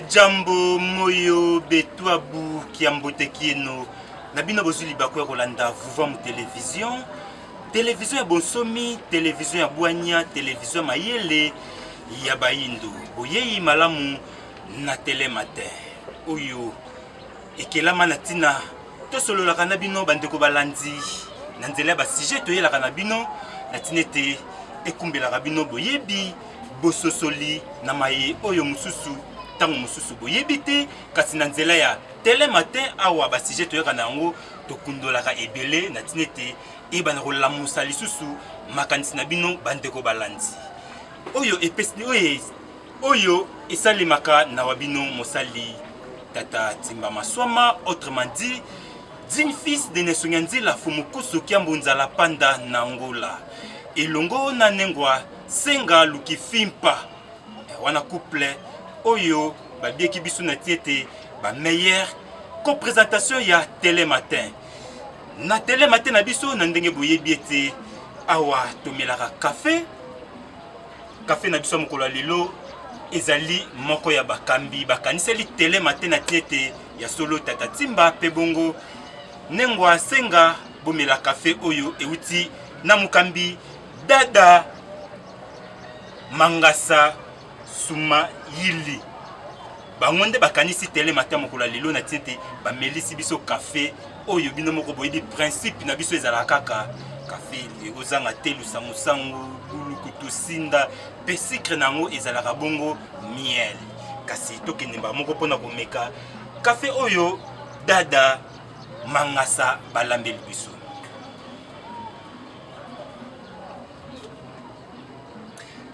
Jambo moyo betwabu kiambote kieno nabino bozuli bakwe kolanda vuva mu télévision ya bonsomi télévision ya bwanya télévision ya mayele ya bayindo boyeyi malamu na télé matin oyo ekelama na tina tosololaka na bino bandeko balandi na nzela ba sujet toyelaka na bino na tinete ekumbelaka bino boyebi bososoli na maye oyo mususu tango mususu boyebi te kasi na nzela ya télé matin awa ba sujet toyaka na yango tokundolaka ebele na tinete ebana kolamusa lisusu makanisi na bino bandeko balandi oyo epesi oyo esalemaka na wabino mosali tata Timba Maswama, autrement dit digne fils de Nesonyanzila Fumukusu Kiambunzala Panda Nangola elongo na nengwa senga lukifimpa wana couple oyo babieki biso na tiete ba meilleure co-présentation ya télé matin na télé matin na biso na ndenge boyebi ete awa tomelaka café na biso mokolo lelo ezali moko ya bakambi bakaniseli télé matin na tiete ya solo tata Timba pe bongo nengwa senga bomela café oyo euti na mukambi dada Mangasa Suma Yili bangonde bakanisi télé matin mokolo lelo na tiete bamelisi biso café oyo bino moko boyebi principe na biso ezala kaka café ozanga telu samusango bulukutu sinda pe sucre nango ezalaka bongo miel kasi tokende ba moko pona komeka café oyo dada Mangasa balambeli biso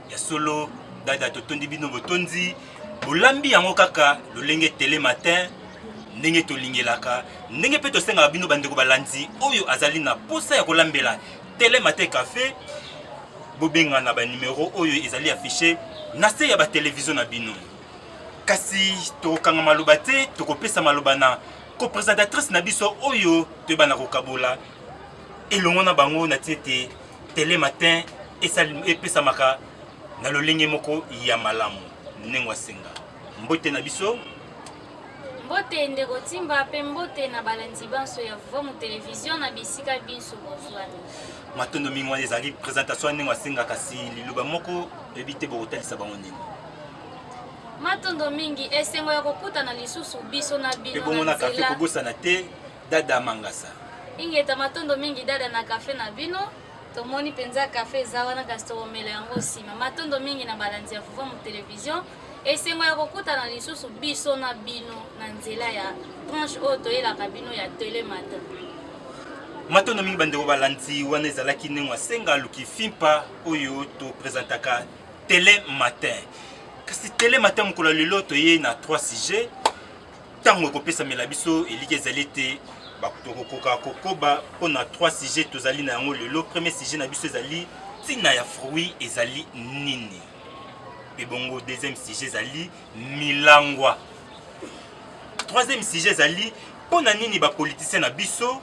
ya solo dada totondi bino botondi bolambi yango kaka lolenge télé matin ndenge tolingelaka ndenge pe tosenga bino bandeko balandi oyo azali na posa ya kolambela télé matin café bobenga na ba numéro oyo ezali affiché na se ya ba télévision na bino kasi tokanga maloba te tokopesa maloba na co-présentatrice na biso oyo toyebana kokabola elongo na bango na tiete télé matin epesamaka na lolenge moko ya malamu nengwa senga mbote na biso mbote ndeko Timba pe mbote na balandi banso ya vuva mu télévision na bisika biso bozwani matondo mingi wana ezali présentation nengwa senga kasi liloba moko ebite bokotalisa bango nini matondo mingi esengo ya kokutana lisusu biso na bino bongo na café kobosana te dada Mangasa ingeta matondo mingi dada na café na bino tomoni penza café za wana kasi tokomela yango nsima matondo mingi na balandi ya vuva mu télévision esengo ya kokutana lisusu biso na bino na nzela ya tranche oyo toyelaka bino ya télé matin matondo mingi bandeko balandi wana ezalaki nengwa senga lukifimpa oyo topresentaka télé matin kasi télé matin mokolo lelo toye na 3 sujets ntango ekopesamela biso eliki ezali te tokokoka kokoba mpona 3 sujets tozali na yango lelo premier sujet na biso ezali ntina ya fruit ezali nini pe bongo deuxième sujet ezali milangwa troisième sujet ezali mpona nini bapoliticien na biso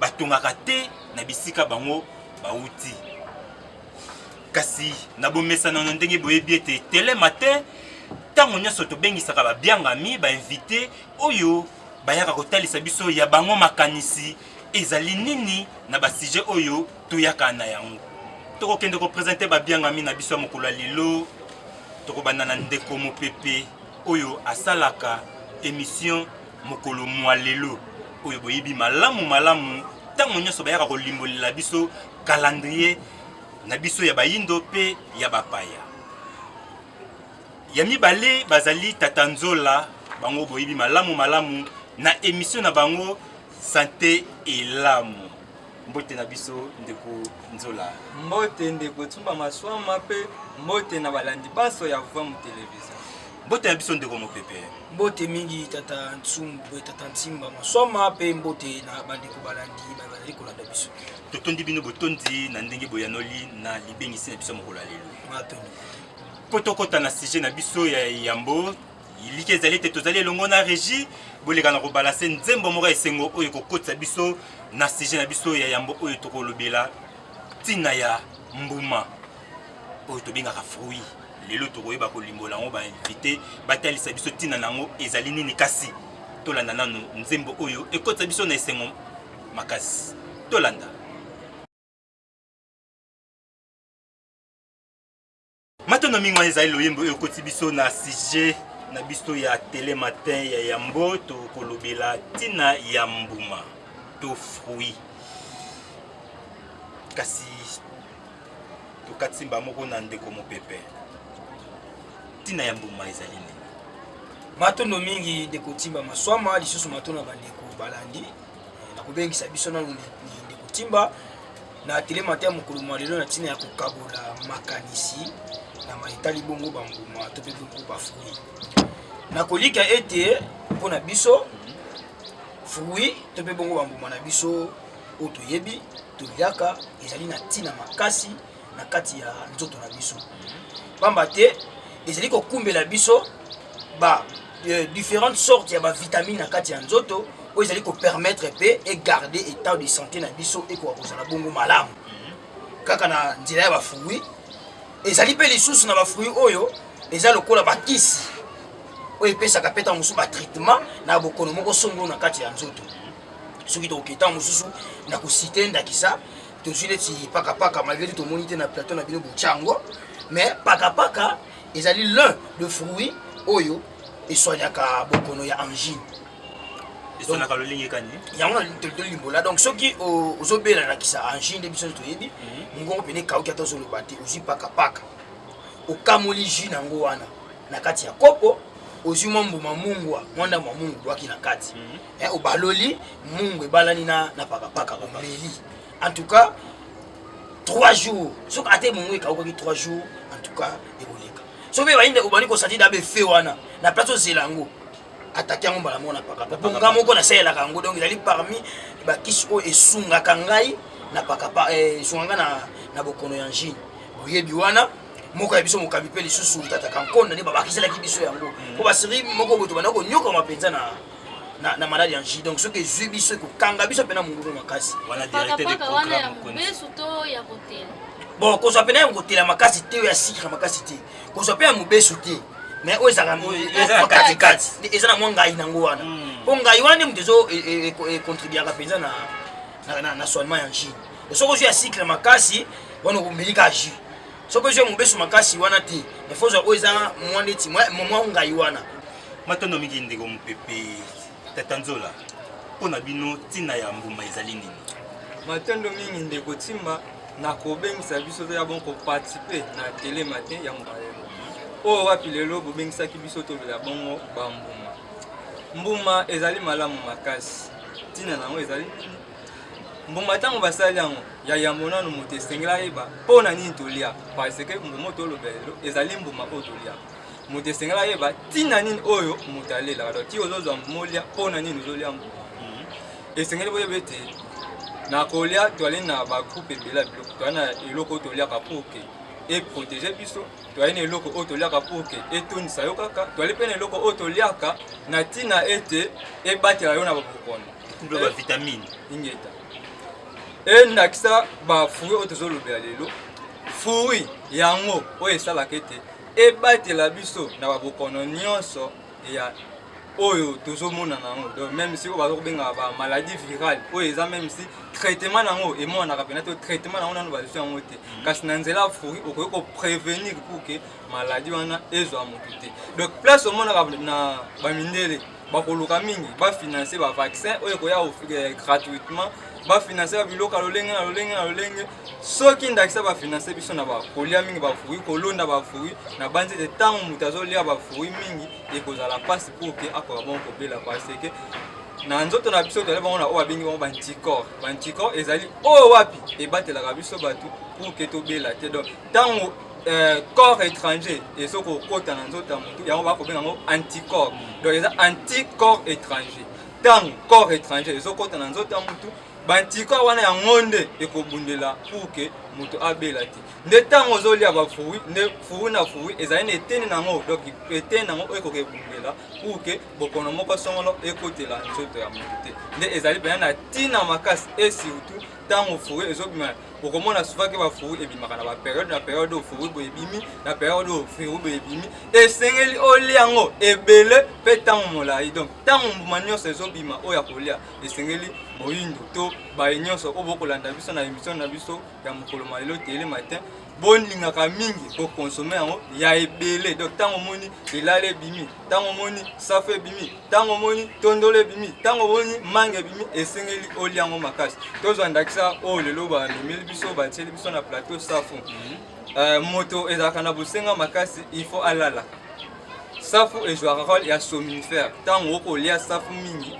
batongaka te na bisika bango bauti kasi na bomesana na ndenge boyebi ete télé matin ntango nyonso tobengisaka babiangami bainvité oyo bayaka kotalisa biso ya bango makanisi ezali nini na basujet oyo toyaka na yango tokokende kopresente babiangami na biso ya mokolo lelo tokobanda na ndeko mopepe oyo asalaka émission mokolo mwa lelo oyo boyebi malamu ntango nyonso bayaka kolimbolela biso calendrier na biso ya bayindo pe ya bapaya ya mibale bazali tata Nzola bango boyebi malamu na émission na bango santé elamu mbote na biso ndeko Nzola mbote ndeko Timba Maswama pe mbote na balandi baso ya vuva mu télévision mbote na biso ndeko mopepe mbote mingi tata Ntsumbu tata Timba Maswama pe mbote na bandeko balandi bazali kolanda biso totondi bino botondi na ndenge boyanoli na libengisi na biso mokolo lelo matondo po tokota na sujet na biso ya yambo iliki ezali te tozali elongo na régie boleka na kobalase nzembo moko esengo oyo kokotisa biso na sujet na biso ya yambo oyo tokolobela ntina ya mbuma oyo tobengaka fruit lelo tokoyeba kolimbola yango bainvité batalisa biso ntina nango ezali nini kasi tolanda nano nzembo oyo ekotisa biso na esengo makasi tolanda. Matono mingi wana ezali loyembo oyo ekoti biso na sujet na biso ya télé matin ya yambo tokolobela ntina ya mbuma to fruit kasi tokatimba moko na ndeko mopepe ntina ya mbuma ezali nini. Matondo mingi ndeko timba maswama lisusu matono bandeko balandi na kobengisa biso na ndeko timba na télé matin mokolo lelo na ntina ya kokabola makanisi na maitali bongo bambuma to pe bongo ba fruit na kolika ete mpona biso fruit to pe bongo bambuma na biso o toyebi toliaka ezali na ntina makasi na kati ya nzoto na biso pamba te ezali kokumbela biso ba différentes sortes ya ba vitamines na kati ya nzoto oyo ezali ko permettre pe et garder état de santé na biso et ko kozala bongo malamu kaka na nzela ya ba fruit ezali pe lisusu na ba fruit oyo eza lokola bakisi oyo epesaka peta mosusu ba traitement na bokono moko songo na kati ya nzoto soki tokoketa mosusu na kosite ndakisa tozwi neti pakapaka malgré tomoni te na plateau na bino bochango mais pakapaka ezali l'un de fruit oyo esoignaka bokono ya angine esonaka lolingi kani yango na limbola donc soki ozobela na kisa angine biso toyebi ngongo pene kauki ata ozoloba te ozwi pakapaka okamoli jus nango wana na kati ya kopo ozwi mwa mbuma mungwa mwanda mwa mungu bwaki na kati obaloli mungu ebalani na pakapaka omeli en tout cas 3 jours soki ate mungu ekaukaki 3 jours en tout cas ekoleka soki bayinde obandi kosati dabe fe wana na place ozela yango ataki yango mbala moko na pakapaka ponga moko nasalelaka yango donc ezali parmi bakisi oyo esungaka ngai na pakapaka esungaka na bokono ya angine oyebi wana moko ya biso mokambi mpe lisusu tataka nkonda nde babakiselaki biso yango po basiri moko boto banda konyokama mpenza na maladi ya angine donc soki ezwi biso ekokanga biso mpena mongulu makasi bon kozwa mpena ya kotela makasi te oyo ya sikre makasi te kozwa mpe ya mobesu te mais oyo ezalaka katikati eza na mwa ngai nango wana mpo ngai wana nde moto ezo econtribuaka mpenza na soignement ya angine soki ozwi ya sikre makasi wana omelika jus soki ozwi ya mobesu makasi wana te mais fo ozwa oyo eza mwa neti mwa ngai wana. Matondo mingi ndeko mopepe tata nzola mpona bino ntina ya mbuma ezali nini. Matondo mingi ndeko timba na kobengisa biso ya bon koparticipe na télé matin ya mokayelo oyo wapi lelo bobengisaki biso tobela bongo bambuma mbuma ezali malamu makasi ntina nango ezali mbuma ntango basali yango ya yambo nano moto esengela yeba mpona nini tolia parce que mbuma oyo tolobela lelo ezali mbuma oyo toliaka moto esengela yeba ntina nini oyo moto alelaka donc ti ozozwa mbuma olia mpona nini ozolia mbuma esengeli boyeba ete na kolia toali na bagroupe ebela biloko toali na eloko oyo toliaka poke eprotege biso toali na eloko oyo toliaka poke etonisa yo kaka toali mpe na eloko oyo toliaka na ntina ete ebatela yo na babokono bavitamine ingeta endakisa bafruit oyo tozolobela lelo fruit yango oyo esalaka ete ebatela biso na babokono nyonso ya oyo tozomona nango donc même si oyo bazokobengaka bamaladie virale oyo eza même si traitement nango emonanaka pena to traitement nango nano bazwi yango te kasi na nzela ya fruit okoki koprévenir pour ke maladie wana ezwa motu te donc place omonaka na bamindele bakoluka mingi bafinanse bavaccin oyo ekoya gratuitement bafinanse babiloko ya lolenge na lolenge na lolenge soki ndakisa bafinanse biso na bakolia mingi bafruit kolonda bafruit na banzi ete ntango moto azolia bafruit mingi ekozala mpasi pour ke akoka bongo kobela parce ke na nzoto na biso toali bango na oyo babengi bango banticorps ezali oyo wapi ebatelaka biso bato pour ke tobela te donc ntango corps étranger esoki okota na nzoto ya motu yango bakobenga yango anticorps donc eza anticorps étranger ntango corps étranger ezokota na nzoto ya motu banticorps wana yango nde ekobundela pour ke moto abela te nde ntango ozolia bafruit nde fruit na fruit ezali na eteni nango donc eteni nango oyo ekoki ebundela pour ke bokono moko songolo ekotela nzoto ya moto te nde ezali pena na ntina makasi et surtout tango furi ezobima okomona souvent ke ba furi ebimaka na ba période o furi bo ebimi na période o furi bo ebimi esengeli oliango ebele pe tango molai donc tango mbuma nyonso ezobima oya kolia esengeli moyindo to ba nyonso obokolanda biso na émission na biso ya mokolo malelo télé matin bonlingaka mingi ko consommer yango ya ebele donc tango moni elale bimi tango moni safe bimi tango moni tondole bimi tango moni mange bimi esengeli oliango makasi tozwa ndakisa o lelo ba mimeli biso ba tieli biso na plateau safu moto ezaka na bosenga makasi il faut alala safu ezwaka rôle ya somnifère tango okolia safu mingi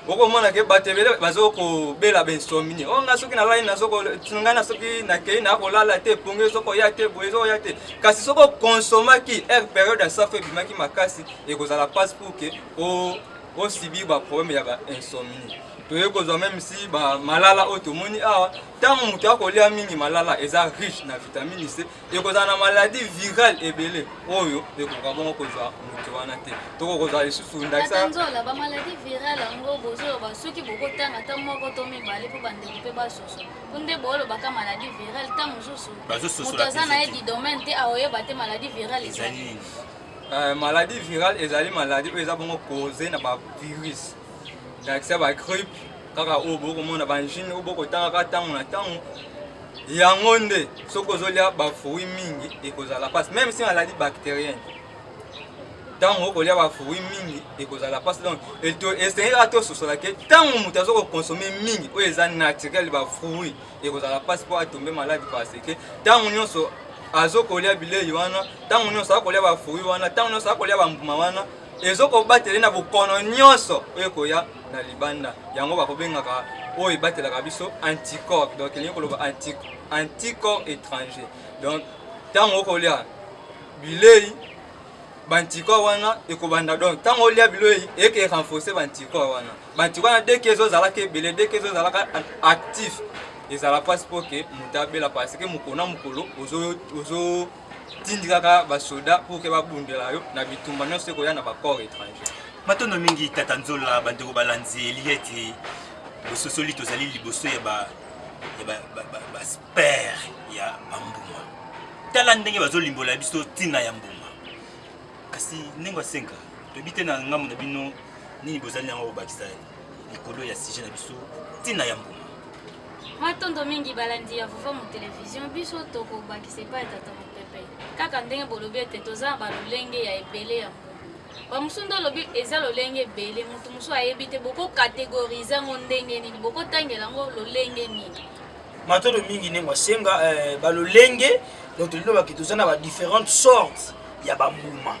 okomona ke batebele bazokobela bensomni onga soki na line nazoko tungana soki na kei na kolala te ponge soko ya te boezo ya te kasi soko consomaki période ya safu ebimaki makasi ekozala passe pour que o sibi ba problème ya ba insomnie toye kozwa même si ba malala otomoni awa tango mutu akolia mingi malala eza riche na vitamine C ekozala na maladie virale ebele oyo ekoka bongo kozwa mutu wana te toko kozwa lisusu ndakisa nzola ba maladie virale ngo bozo ba soki bokotanga ta moko to mibale po bande ko pe basoso kunde bolo baka maladie virale ta mususu bazososo la tozana edi domaine te aoye bate maladie virale ezali maladie virale ezali maladie oyo eza bongo causé na ba virus ndakisa ba grippe kaka oyo bokomona bangine oyo bokotanga ntango na ntango yango nde soki ozolia bafruit mingi ekozala mpasi même si maladie bactérienne ntango okolia bafruit mingi ekozala mpasi donc esengeka tososola ke ntango moto azokokonsome mingi oyo eza naturel bafruit ekozala mpasi mpo atombe maladi parce ke ntango nyonso azokolia bilei wana ntango nyonso akolia bafruit wana ntango nyonso akolia bambuma wana ezokobatele na bokono nyonso oyo ekoya na libanda yango bakobengaka oyo ebatelaka biso anticorps donc elingi koloba anticorps étranger donc ntango okolia bilei banticorps wana ekobanda donc ntango olia bilei eke renforcer banticorps wana banticorps wana deke ezozalaka ebele deke ezozalaka actif ezala mpasi mpo ke moto abela parce ke mokolo na mokolo ozotindikaka basoda mpo ke babundela yo na bitumba nyonso ekoya na bacorps étranger matondo mingi tata nzola bandeko balanzi eli ete bososoli tozali liboso ya baspere ya bambuma tala ndenge bazolimbola biso ntina ya mbuma kasi ndenge asenga toyebi te na ngambo na bino nini bozali yango kobakisa likolo ya sujet na biso ntina ya mbuma matondo mingi balandi ya vuva mu télévision biso tokobakisa epai ya tata mopepe kaka ndenge bolobi ete toza balolenge ya ebele ya mbuma bamusundo olobi eza lolenge ebele moto mosusu ayebi te bokokategorize yango ndenge nini bokotangela yango lolenge nini matondo mingi ndenge asenga balolenge donc tolobaki toza na badifférentes sortes ya bambuma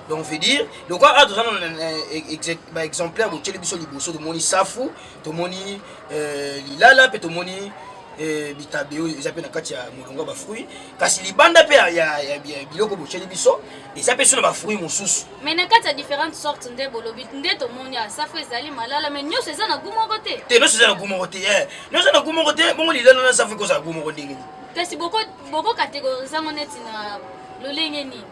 donc veut dire donc a toza na exemplaire botieli biso liboso tomoni safu tomoni lilala mpe tomoni bitabe oyo eza mpe na kati ya molongo ya bafruit kasi libanda mpe ya biloko botieli biso eza mpe so na bafruit mosusu mais na kati ya différentes sortes nde bolobi nde tomoni ya safu ezali malala mais nyonso eza na gu moko te te nyonso eza na gu moko te nyonso eza na gu moko te bongo lilala na safu ekozala gu moko ndenge nini kasi bokokategorize yango neti na lolenge nini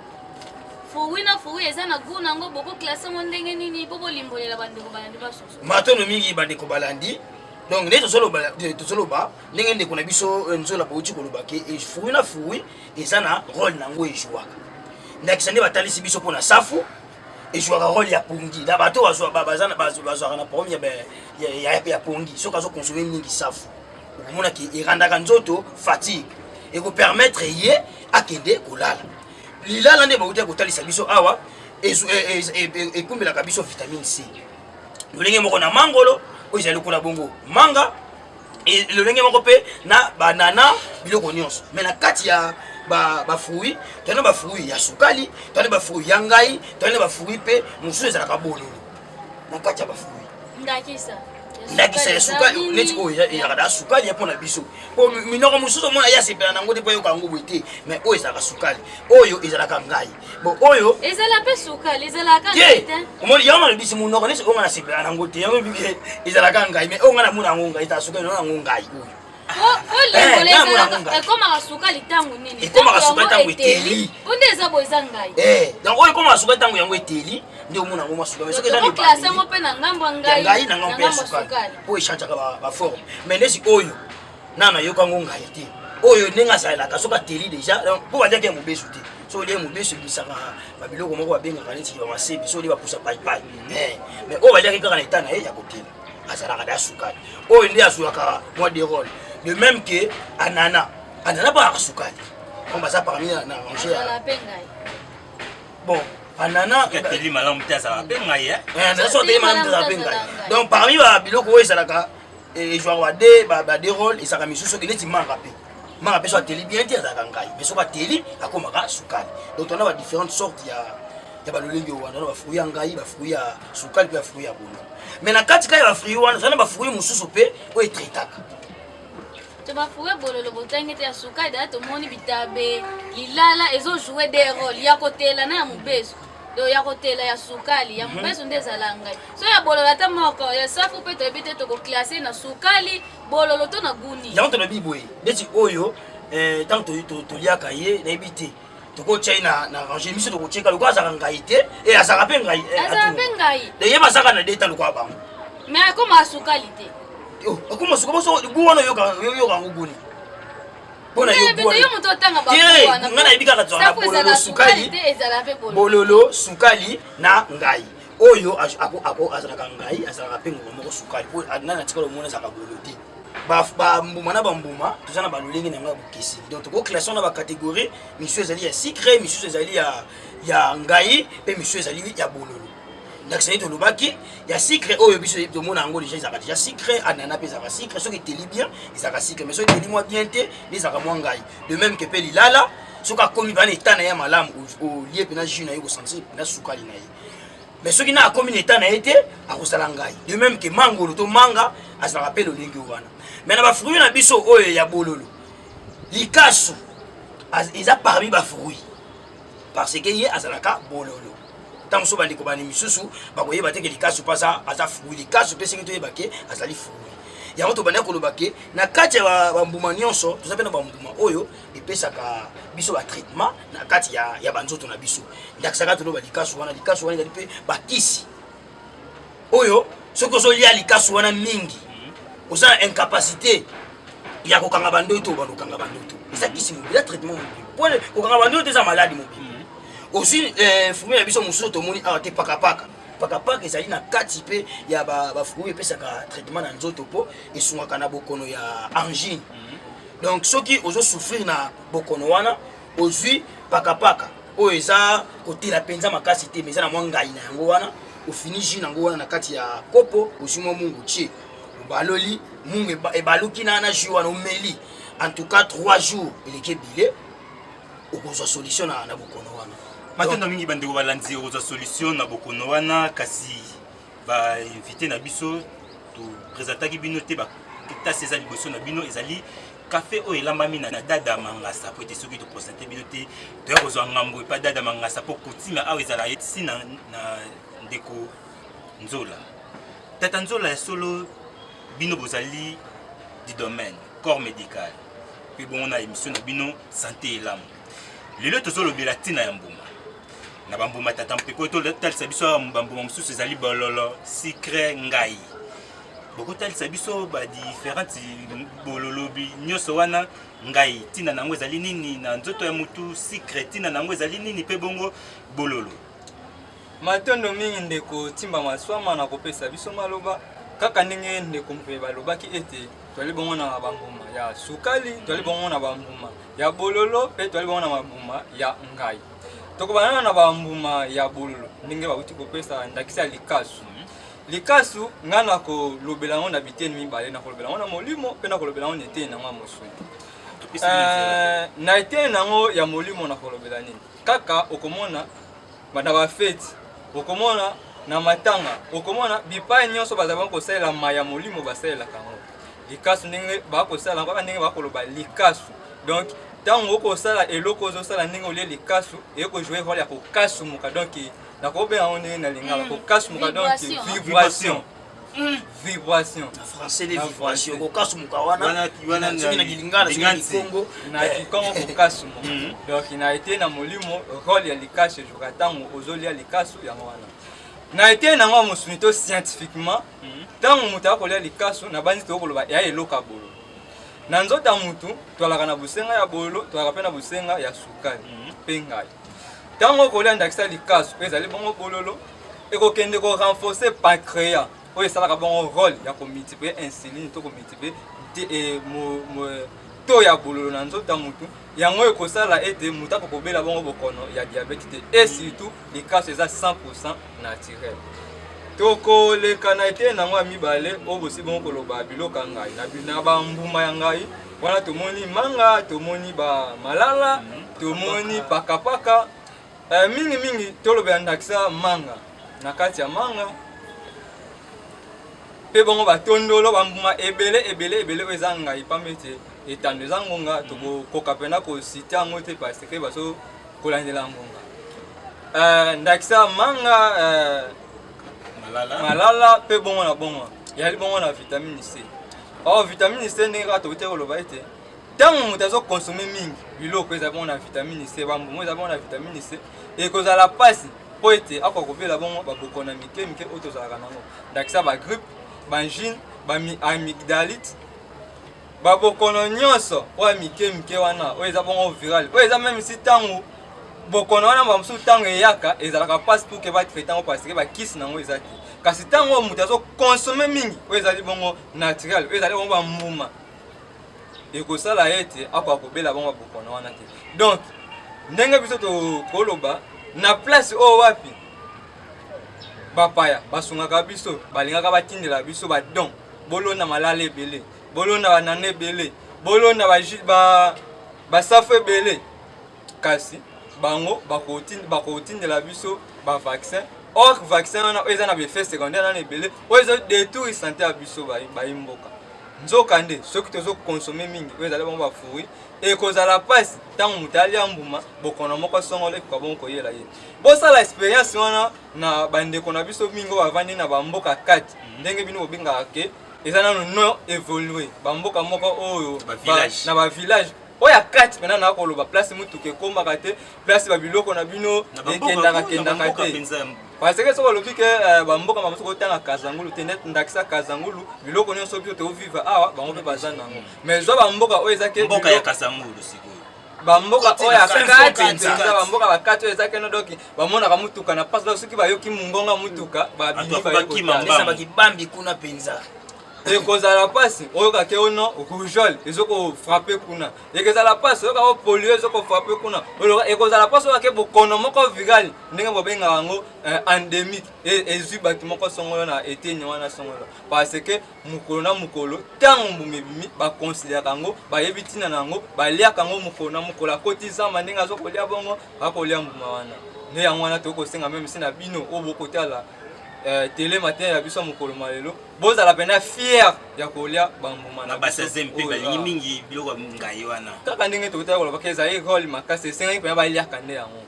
fruit na fruit eza na gu nango bokoklase yango ndenge nini mpo bolimbolela bandeko balandi basusu matondo mingi bandeko balandi donc nde tozoloba ndenge ndeko na biso nzola bauti koloba ke fruit na fruit eza na rôle nango ejwaka ndakisa nde batalisi biso mpona safu ejwaka rôle ya pongi na bato bazwaka na problème ya pongi soki azokonsome mingi safu okomona ke erandaka nzoto fatigue ekopermettre ye akende kolala lilala nde bauti ya kotalisa biso awa ekumbelaka biso vitamine C lolenge moko na mangolo oyo ezali kuna bongo manga lolenge moko mpe na banana biloko nyonso mais na kati ya bafruit toyana bafruit ya sukali toyana bafruit ya ngai toyana bafruit mpe mosusu ezalaka bololo na kati ya bafruit ndakisa ya sukali neti oyo ezalaka da sukali ya mpo na biso po minoko mosusu omona ya sepela nango te mpo yoka yango boye te mais oyo ezalaka sukali oyo ezalaka ngai bon oyo ezala mpe sukali ezalaka ngai te omoni yango na bisi monoko neti onga na sepela nango te yango bike ezalaka ngai mais onga na mona yango ngai ezala sukali nango ngai oyo ekomaka sukali ntango nini ekomaka sukali ntango eteli onde eza boye eza ngai donc oyo ekomaka sukali ntango yango eteli nde omona yango mwa sukali soki eza neklase yango mpe na ngambo ya ngai na ngambo mpe ya sukali po echangeaka baforme mais ndesi oyo nana yoka ngo ngai te oyo nenga salaka soka teli déjà po ba ndeke mobesu te so lié mobesu bisaka ba biloko moko ba benga kaniti ba masebi so li ba pusa pai pai mais o ba ndeke kaka na etana ya kotela azalaka da sukali oyo ndi azulaka moi de rôle de même que anana ba sukali on va ça parmi na ranger la pengai bon anana teli malamu te azalaka mpe ngai so teli malamu te azalaka mpe ngai donc parmi ba biloko oyo ezalaka joueur wa de rôle ezalaka misusu oki neti manga mpe so ateli bien te azalaka ngai mais so bateli akomaka sukali donc on a ba différentes sortes ya balolenge wana na bafruit ya ngai bafruit ya sukali mpe bafruit ya bono mais na kati kaka ya bafruit wana zana bafruit mosusu mpe oyo etretaka to bafruit bololo botangete ya sukali dala tomoni bitabe lilala ezojouer des rôles ya kotela na ya mobesu do ya kotela ya sukali ya mobesu nde ezala ngai so ya bololo ata moko ya safu mpe toyebi te tokoklase na sukali bololo to na guni yango tonabi boye neti oyo ntango toliaka ye nayebi te tokotyai na ranger miso tokotyeka lokola azalaka ngai te azalaka mpe ngai azala mpe ngai yeba azalaka na deta lokola bango mais akoma asukali te akoma suka boso gu wana oyokango guni mpona yo moto otanga nga nayebi kaka tozala bololo sukali bololo sukali na ngai oyo azalaka ngai azalaka mpe ngoma moko sukali po nani atikala omona azalaka bololo te bambuma na bambuma toza na balolenge na yango ya bokeseni donc tokoklase na bacatégorie misu ezali ya sucre misusu ezali ya ngai mpe misu ezali ya bololo ndakisani tolobaki ya sucre oyo biso tomona yango déjà ezalaka déjà sucre anana mpe ezalaka sucre soki eteli bien ezalaka sucre mais soki eteli mwa bien te nde ezalaka mwa ngai de même ke mpe lilala soki akomi bana eta na ye malamu olie mpena jus na ye kosentir mpena sukali na ye mais soki na akomi na eta na ye te akosala ngai de même ke mangolo to manga azalaka mpe lolenge wana mais na bafruit na biso oyo ya bololo likasu eza parmi bafruit parce que ye azalaka bololo ntango so bandeko bani misusu bakoyeba teke likasu mpo aza fruit likasu mpe soki toyeba ke azali fruit yango tobandaki koloba ke na kati ya bambuma nyonso toza mpe na bambuma oyo epesaka biso batraitement na kati ya banzoto na biso ndakisaka toloba likasu wana ezali mpe bakisi oyo soki ozolia likasu wana mingi oza na incapacité ya kokanga bandoto bandokanga bandoto eza kisi mobili traitement mobili kokanga bandoto eza maladi mobili aussi fruit na biso mosusu tomoni awa te pakapaka ezali na kati mpe ya bafruit epesaka traitement na nzoto mpo esungaka na bokono ya angine donc soki ozosouffrir na bokono wana ozwi pakapaka oyo eza kotela mpenza makasi te mais eza na mwa ngai na yango wana ofini jus nango wana na kati ya kopo ozwi mwa mungu tie baloli mungu ebaluki na jus wana omeli en tout cas 3 jours eleki ebile okozwa solution na bokono wana matendo mingi bandeko balandi okozwa solution na bokono wana kasi bainvité na biso topresentaki bino te batasi eza liboso na bino ezali café oyo elambami na dada mangasa po ete soki topresente bino te toya kozwa ngambo epa dada mangasa mpo kotima awa ezala esi na ndeko nzola tata nzola ya solo bino bozali du domaine corps médical mpe bongo na émission na bino santé elamu lelo tozolobela ntina ya mbuma na bambuma tata mpe po totalisa biso bambuma mosusu ezali bololo sucre ngai bokotalisa biso badifférente bololobi nyonso wana ngai ntina nango ezali nini na nzoto ya motu sucre ntina nango ezali nini mpe bongo bololo matondo mingi ndeko timba maswama na kopesa biso maloba kaka ndenge ndeko mpe balobaki ete toali bongo na bambuma ya sukali toali bongo na bambuma ya bololo mpe toali bongo na bambuma ya ngai tokobanana na bambuma ya bololo ndenge bauti kopesa ndakisa likasu likasu nga na kolobela ngo na biteni mibale na kolobela ngo na molimo mpe na kolobela ngo na eteni nango ya mosuni na eteni nango ya molimo na kolobela nini kaka okomona na bafeti okomona na matanga okomona bipai nyonso bazali kosalela maya molimo basalelaka ngo likasu ndenge bakosala ngo kaka ndenge bakoloba likasu donc ntango okosala eloko ozosala ndenge olie likasu ekojouer role ya kokasumuka donc nakobenga ngo ndenge na lingala kokasumuka donc vibration en français les vibrations kokasumuka wana soki na kilingala soki na kikongo na kikongo kokasumuka donc na ete na molimo role ya likasu ejoka ntango ozolia likasu yango wana na ete nango mosuni to scientifiquement ntango moto akolia likasu na bandi tokoloba ya eloko ya bololo na nzoto ya mutu toalaka na bosenga ya bolo toalaka mpe na bosenga ya sukali mpe ngai ntango kolia ndakisa likaso oyo ezali bongo bololo ekokende korenforce pancréas oyo esalaka bongo rôle ya komultiplie insuline to komultiplie to ya bololo na nzoto ya mutu yango ekosala ete mutu akokobela bongo bokono ya diabete te et surtout likaso eza 100% naturel tokoleka na ete nango ya mibale oyo bosi bongo koloba biloko ya ngai na bambuma ya ngai wana tomoni manga tomoni bamalala tomoni pakapaka mingi tolobela ndakisa manga na kati ya manga mpe bongo batondolo bambuma ebele oyo eza ngai pamba ete etando eza ngonga tokokoka mpena kosite yango te parce que baso kolandela ngonga ndakisa manga malala mpe bongo na bongo yali bongo na vitamine C vitamine C ndenge kaka tokoki te koloba ete ntango moto azokonsome mingi biloko eza bongo na vitamine C bambuma eza bongo na vitamine C ekozala mpasi mpo ete akoka kobela bongo babokona mike oyo tozalaka nango ndakisa bagrippe bangine baamygdalite babokono nyonso oyo mike wana oyo eza bongo viral oyo eza meme si ntango bokono wana bamosusu ntango eyaka ezalaka mpasi pour ke batraite yango parce ke bakisi nango eza te kasi ntango moto azokonsome mingi oyo ezali bongo naturel oyo ezali bongo bambuma ekosala ete akoka kobela bongo babokono wana te donc ndenge biso tokoloba na place oyo wapi bapaya basungaka biso balingaka batindela biso badon bolonda malala ebele bolonda banana ebele bolonda basafu ebele kasi bango bakotindela biso bavaccin or vaccin wana oyo eza na baeffet secondaire nana ebele oyo ezodétruire santé ya biso bayimboka nzoka nde soki tozokonsome mingi oyo ezali bongo bafruit ekozala mpasi ntango moto alia mbuma bokono moko songolo ekoka bongo koyela ye bosala expérience wana na bandeko na biso mingi oyo bavandi na bamboka kati ndenge bino bobengaka ke eza nano non évolué bamboka moko oyo na bavillage oyo akati mpena na koloba place mutuka ekombaka te place babiloko na bino ekendaka te parce que soki olobi ke bamboka mamosu kotanga kazangulu te nde ndakisa kazangulu biloko nyonso biso tokovivre awa bango mpe baza nango mais zwa bamboka oyo eza ke bamboka oyo akati bamboka bakati oyo eza keno doki bamonaka mutuka na mpasi soki bayoki mungonga mutuka bakibambi kuna mpenza ekozala mpasi oyokake ono rougeole ezokofrappe kuna ekozala mpasi oyokaka polio ezokofrappe kuna ekozala mpasi oyokake bokono moko viral ndenge bobengaka yango endémique ezwi bato moko songolo na eteni wana songolo parce que mokolo na mokolo ntango mbuma ebimi bakonsideraka yango bayebi ntina na yango baliaka yango mokolo na mokolo akoti zamba ndenge azokolia bongo akolia mbuma wana nde yango wana tokosenga meme si na bino oyo bokotala télé matin ya biso mokolo malelo bozala pena fier ya kolia bambuma na basaze mpe balingi mingi biloko ngai wana kaka ndenge tokotala koloba ke ezali rôle makasi esengeli pena baliaka nde yango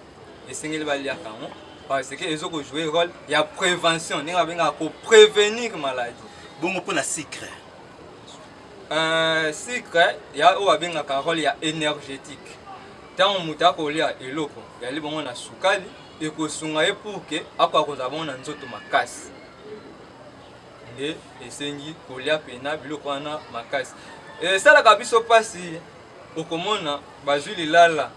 esengeli baliaka yango parce que ezokojouer rôle ya prévention ndenge babengaka koprévenir maladie bongo mpona sucre sucre ya oyo babengaka rôle ya énergétique ntango moto akolia eloko yali bongo na sukali ekosunga ye pour ke akoka kozala bongo na nzoto makasi nde esengi kolia pena biloko wana makasi esalaka biso mpasi okomona bazwi lilala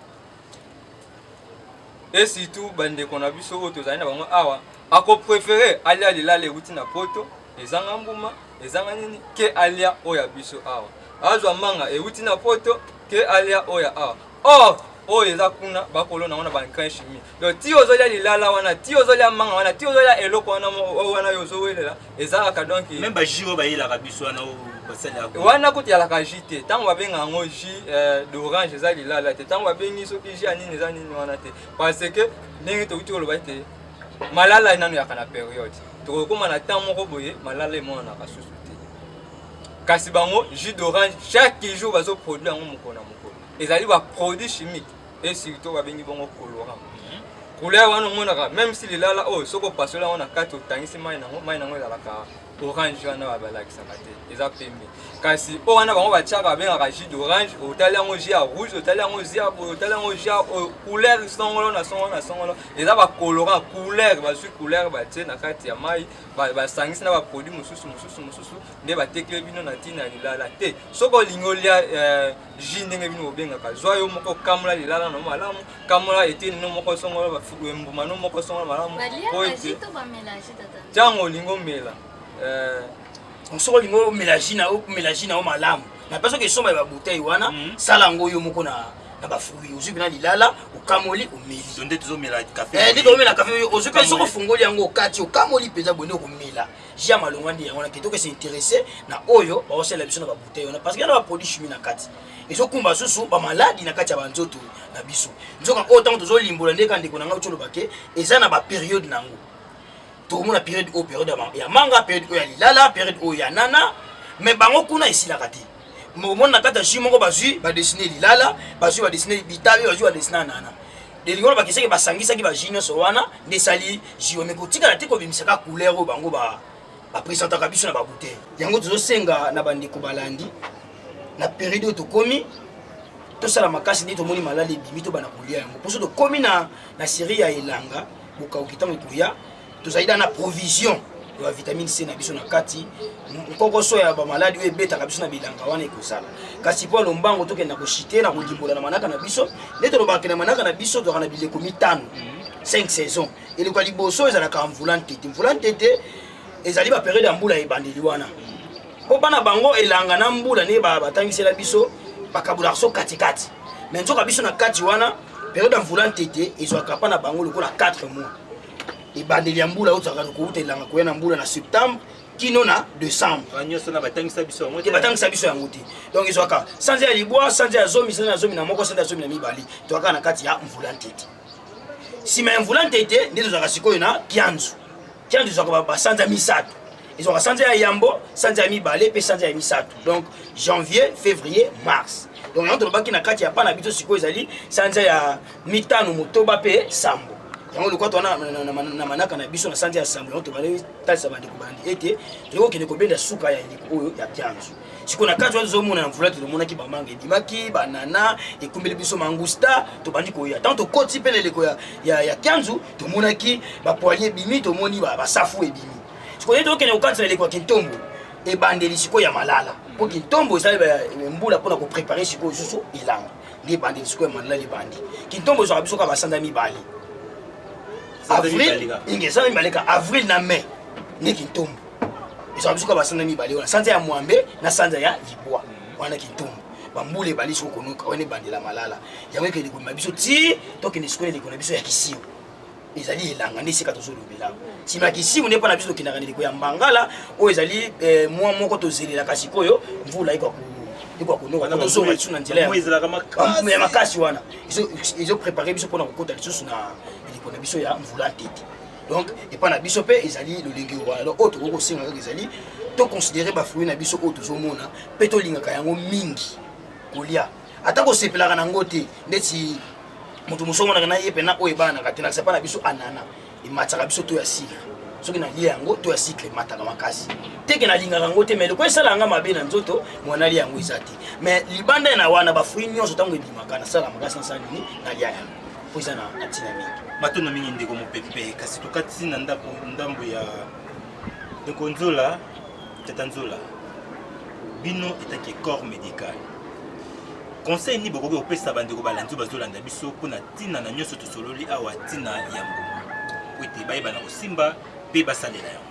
e surtout bandeko na biso oyo tozali na bango awa akopréféré alia lilala euti na poto ezanga mbuma ezanga nini ke alia oyo ya biso awa azwa manga euti na poto ke alia oyo ya awa or oyo eza kuna bakolona wana bancrin chimie donc ti ozolia lilala wana ti ozolia manga wana ti ozolia eloko wana yo ozowelela ezalaka donc même bajus oyo bayelaka biso wana wana kuti yalaka jus te ntango babenga yango jus d'orange eza lilala te ntango babengi soki jus ya nini eza nini wana te parce que ndenge tokuti koloba ete malala nano yaka na période tokokóma na ntan moko boye malala emonanaka susu te kasi bango jus d'orange chaque jour bazoproduire yango mokolo na mokolo ezali baproduit chimique et surtout babengi bongo colorant couleur wana omonaka même si lilala oyo soki opasola yango na kati otangisi mai nango ezalaka orange wana babalakisaka te eza pembe kasi o wana bango batiaka babengaka jus d'orange otali yango jus ya rouge otali yango jus ya boye otali yango jus ya couleur songolo na songolo eza bacolorant couleur bazwi couleur batie na kati ya mai basangisi na baproduit mosusu nde batekele bino na ntina ya lilala te soki olingi olia jus ndenge bino bobengaka zwa yo moko kamola lilala no malamu kamola eteni no moko songolo mbuma no moko songolo malamu ntango olingi omela soko olingi omélange na o malamu na mpe soki esomba ya babouteille wana sala yango yo moko na bafruit ozwi mpena lilala okamoli omeli nde tozomela nde tozomela kafe ozwi mpe soki ofungoli yango okati okamoli mpenza boye nde okomela jus ya malonga nde yango na ke toke se intéresse na oyo baosalela biso na babouteille wana parce que yana baproduit chimie na kati ezokumba susu bamaladi na kati ya banzoto na biso nzoka oyo ntango tozolimbola nde ka ndeko na ngai tolobake eza na baperiode nango tokomona période oyo période ya manga période oyo ya lilala période oyo ya nana mais bango kuna esilaka te omona na kati ya jus moko bazwi badesine lilala bazwi badesine bitabe bazwi badesine ya nana delingolo bakisaki basangisaki bajus nyonso wana nde esali jus me kotikala te kobimisaka couleur oyo bango bapresentaka biso na babouteille yango tozosenga na bandeko balandi na période oyo tokomi tosala makasi nde tomoni malali ebimi tobana kolia yango mposo tokomi na série ya elanga bokauki ntango ekoya tozali na provision ya vitamine C na biso na kati nkokoso ya bamaladi oyo ebetaka biso na bilanga wana ekozala kasi mpo lombango tokenda koshite na kolimbola na manaka na biso nde tolobaka na manaka na biso tozalaka na bileko 5 5 saison eleko ya liboso ezalaka mvula ntete ezali baperiode ya mbula ebandeli wana mpo bana bango elanga na mbula nde batangisela biso bakabulaka so katikati me nzoka biso na kati wana periode ya mvula ntete ezwaka mpa na bango lokola 4 mois ebandeli ya mbula oyo tozalaka kouta elanga koya na mbula na septembre kino na décembre batangisa biso yango te donc ezwaka sanza ya libwa sanza ya zomi sanza ya zomi na moko sanza ya zomi na mibale tozalaka na kati ya mvula ntete nsima ya mvula ntete nde tozalaka sikoyo na kianzu ezwaka basanza misato ezwaka sanza ya yambo sanza ya mibale mpe sanza ya misato donc janvier février mars donc yango tolobaki na kati ya pa na biso sikoyo ezali sanza ya mitano motoba mpe sambo yango lokwa twana na manaka na biso na sanza ya sambo yango tobale talisa bandeko bandi ete tokokende kobenda suka ya eleko oyo ya kianzu sikoyo na kati wana tozomona na mvula tomonaki bamanga ebimaki banana ekumbeli biso mangusta tobandi koya ntango tokoti mpe na eleko ya kianzu tomonaki bapoilie ebimi tomoni basafu ebimi sikoyo nde tokokende kokatisa na eleko ya kintombo ebandeli sikoyo ya malala mpo kintombo esali mbula mpona koprépare sikoyo susu elanga nde ebandeli sikoyo ya malala ebandi kintombo ezwaka biso kaka basanza mibale avril na mai nde kintombo ezwaka biso kaka basanza mibale wana sanza ya mwambe na sanza ya libwa wana kintombo bambula ebandi siko konoka wana ebandela malala yango ekende kobima biso ti tokende sikoyo eleko na biso ya kisiu ezali elanga nde esika tozolobela nsima ya kisimu nde mpona biso tokendaka na eleko ya mbangala oyo ezali mwa moko tozelelaka sikoyo mvula ekwa konoka tozonga lisusu na nzela ya makasi wana ezoprépare biso mpona kokota lisusu na eleko na biso ya mvula ntete donc epa na biso mpe ezali lolenge wana donc oyo tokoki kosenga kaka ezali toconsidere bafruit na biso oyo tozomona mpe tolingaka yango mingi kolia ata kosepelaka nango te ndeti moto mosusu omonaka na ye mpena oyo ebanaka te nakisa mpa na biso anana emataka biso to ya sikre soki nalia yango to ya sikre emataka makasi teke nalingaka yango te me loko esala yanga mabe na nzoto mwana alia yango eza te me libanda na wana bafruit nyonso ntango ebimaka nasala makasi nasala nini nalia yango mpo eza na ntina mingi matondo mingi ndeko mopepe kasi tokatisi na ndambo ya ndeko nzola tata nzola bino etaki corps médical conseil ni bokoki kopesa bandeko balandi bazolanda biso mpona ntina na nyonso tosololi awa ntina ya mbuma po ete bayeba na kosimba mpe basalela yango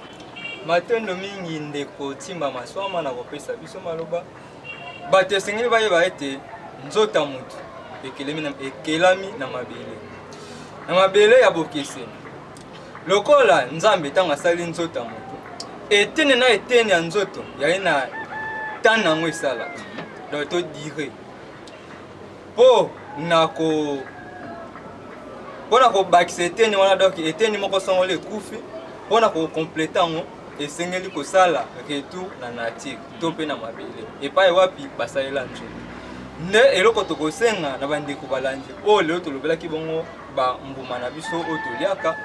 matondo mingi ndeko timba maswama na kopesa biso maloba bato esengeli bayeba ete nzota motu ekelami na mabele ya bokeseni lokola nzambe ntango asali nzota motu etene na etene ya nzoto yali na tane yango esalaka donc todire mpo na kobakisa eteni wana donc eteni moko songolo ekufi mpo na kokomplete yango esengeli kosala retour na nature to mpe na mabele epai wapi basalela nzoto nde eloko tokosenga na bandeko balandi oyo lelo tolobelaki bongo bambuma na biso oyo toliaka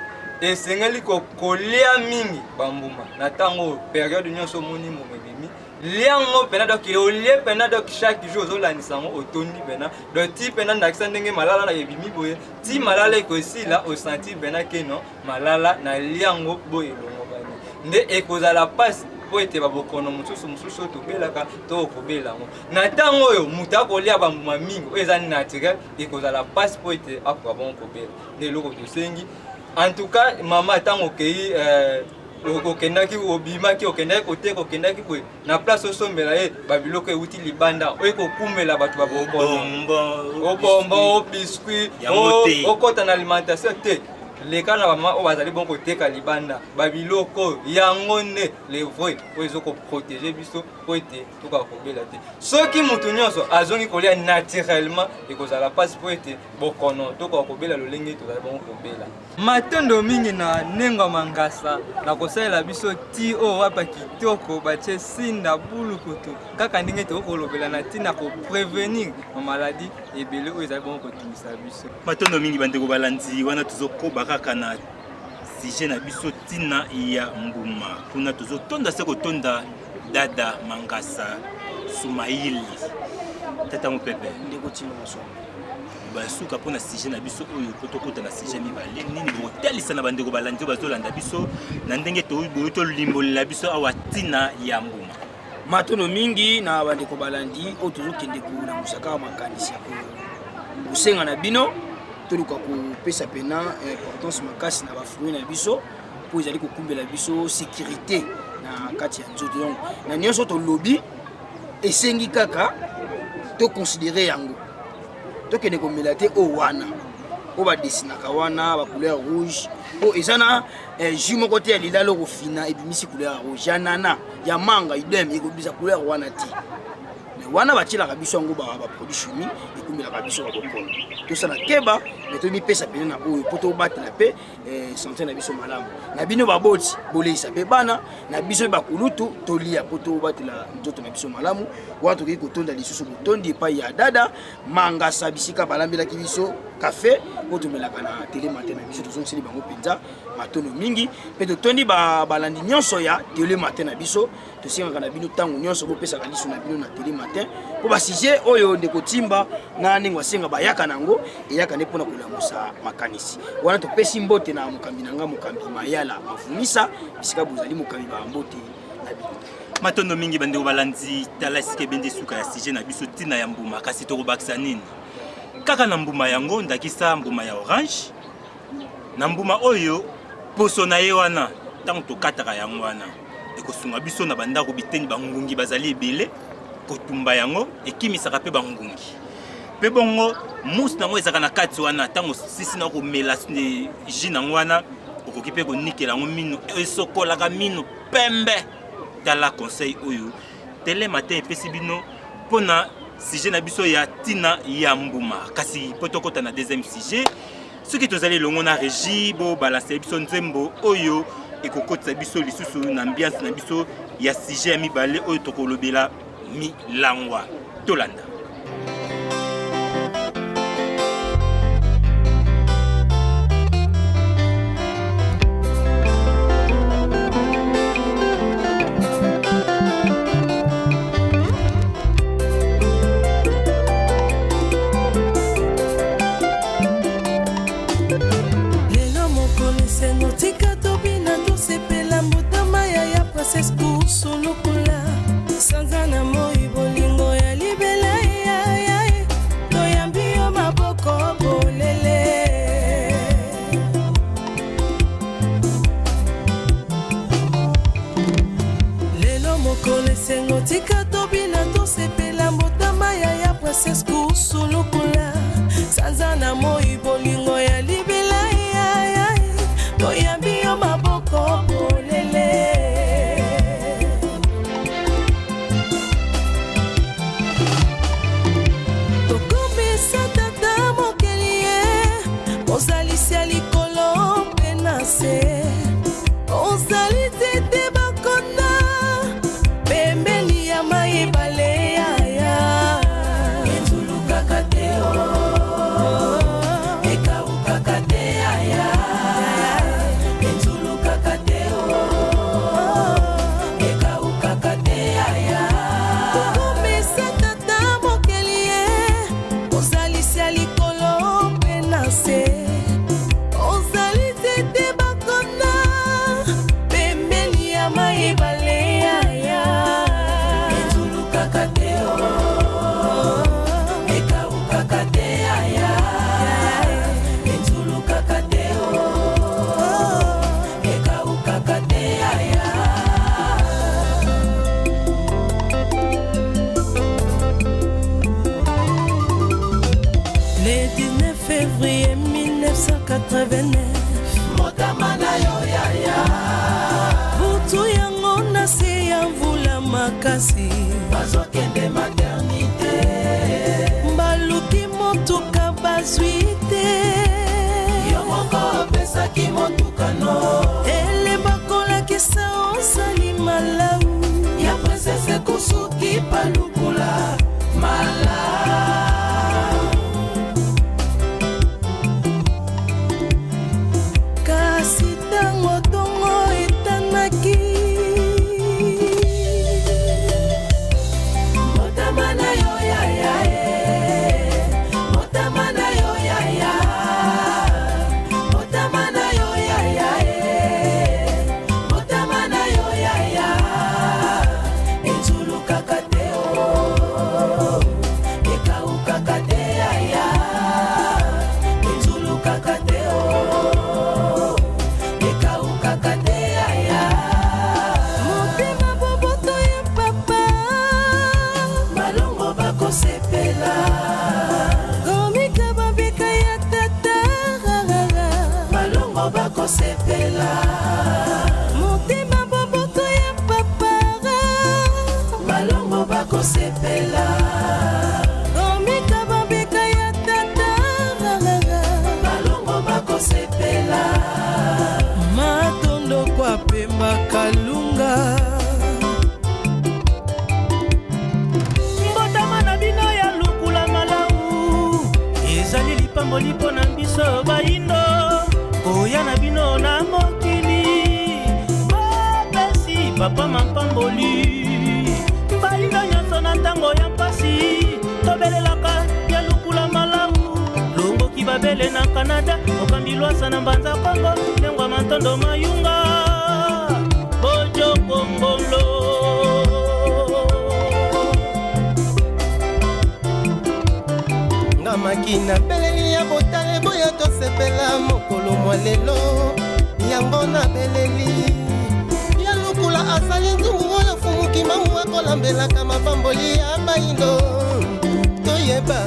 esengeli kolia mingi bambuma na tango période nyonso moni momebimi liango pena donc olie pena donc chaque jour ozolandisa ngo otondi pena donc ti pena ndakisa ndenge malala na yebimi boye ti malala ekosila osenti pena ke non malala na liango boye longo bani nde ekozala pasi po ete babokono mosusu tobelaka to kobelango na ntango oyo moto akolia bambuma mingi oyo eza naturel ekozala pasi po ete akoka bongo kobela nde eloko tosengi en tout cas mama ntango okei okendaki obimaki okendaki koteka okendaki kwe na place osombela ye babiloko euti libanda oyo kokumela bato babokono obombo obiscuit okota na alimentation te leka na bama oyo bazali bongo koteka libanda babiloko yango nde levre oyo ezokoprotege biso po ete tokoka kobela te soki moto nyonso azongi kolia naturellement ekozala mpasi po ete bokono tokoka kobela lolenge tozali bongo kobela matondo mingi na nengo mangasa na kosalela biso ti oyo wapa kitoko batie sinda bulukutu kaka ndenge tokolobela na ntina koprevenir mamaladi ebele oyo ezali bongo kotumisa biso matondo mingi bandeko balandi wana tozokoba kaka na sujet na biso tina ya mbuma kuna tozotonda se kotonda dada Mangasa Sumaili tata mopepe ndeko tina masomo basuka pona sujet na biso oyo kotokota na sujet mibale nini botelisa na bandeko balandi bazolanda biso na ndenge to limbolela biso awa tina ya mbuma matondo mingi na bandeko balandi oyo tozokende kuna musaka makanisi ya kusenga na bino toluka kopesa pena importance makasi na bafruit na biso po ezali kokumbela biso sécurité na kati ya nzoto donc na nyonso tolobi esengi kaka to considérer yango tokende komela te o wana o badesinaka wana ba couleur rouge o ezana jus moko te ya lilalo kofina ebimisi couleur rouge ya nana ya manga idem ekobisa couleur wana te wana batilaka biso yango baproduit chimie ekumbelaka biso babokono tosala keba me tomipesa pene na oyo po tobatela mpe santé na biso malamu na bino baboti boleisa mpe bana na biso bakulutu tolia po tobatela nzoto na biso malamu wana tokoki kotonda lisusu botondi epai ya dada Mangasa bisika balambelaki biso kafe po tomelaka na tele matin na biso tozongiseli bango mpenza matono mingi mpe totondi balandi nyonso ya tele matin na biso tosengaka na bino ntango nyonso bopesaka liso na bino na tele matin po basije oyo ndeko timba na ndenge wasenga bayaka nango eyaka nde mpona kolamusa makanisi wana topesi mbote na mokambi na nga mokambi mayala mafumisa bisika bozali mokambi bambote na bino matondo mingi bandeko balandi tala esika ebende suka ya sujet na biso tina ya mbuma kasi tokobakisa nini kaka na mbuma yango ndakisa mbuma ya orange na mbuma oyo poso na ye wana ntango tokataka yango wana ekosunga biso na bandako biteni bangungi bazali ebele kotumba yango ekimisaka mpe bangungi mpe bongo musu nango ezaka na kati wana ntango sisi na komela jus nango wana okoki mpe konikela yango mino esokolaka mino pembe tala conseil oyo tele matin epesi bino mpona sujet na biso ya tina ya mbuma kasi po tokota na deuxième sujet soki tozali elongo na régie bo balanse biso nzembo oyo ekokotisa biso lisusu na ambiance na biso ya sujet ya mibale oyo tokolobela milangwa tolanda Sanzana moi bolingo ya libela ya toyambi yo maboko bolele lelo mokolo esengo tika tobina tosepela mbotama ya princesse kusulukula sanzana moi bolingo ya libela ya toyambi yo maboko bolele Ozalisia likolo penase Ozalite te bakona Pembeni ya maibale ya Etuluka kateo 89 motama na yo yaya butu yango na se ya mvula makasi bazokende maternité baluki motuka bazwi te yo moko opesaki motukano ele bakolakisa osali malamu ya prinsese kusuki palukula malamu kasi ntango tongo etanaki motama na yo yaya motama na yo yaya motama na yo yaya motama na yo yaya ezulukaka te o ekaukaka te yaya ezulukaka te o ekaukaka te yaya motema boboto ya papa malongo bakosepela komika babeka ya tata malongo bakosepela motema boboto ya papa malongo bakosepela komika babeka ya tata malongo bakosepela matondo kwa pemba kalunga mbotama na bino ya lukula malamu ezali lipamboli mpo na biso bayindo koya na bino na mokili bapesi papa mampamboli bayindo nyonso na ntango ya mpasi tobelelaka ya lukula malamu longoki babele na Canada okambi lwasa na mbanza Kongo ndengwa matondo mayunga bojo kongolo ngamaki na beleli ya botale boya tosepela mokolo mwa lelo yango na beleli ya lukula azali nzungu oyo fumuki mamu akolambelaka mapamboli ya bayindo toyeba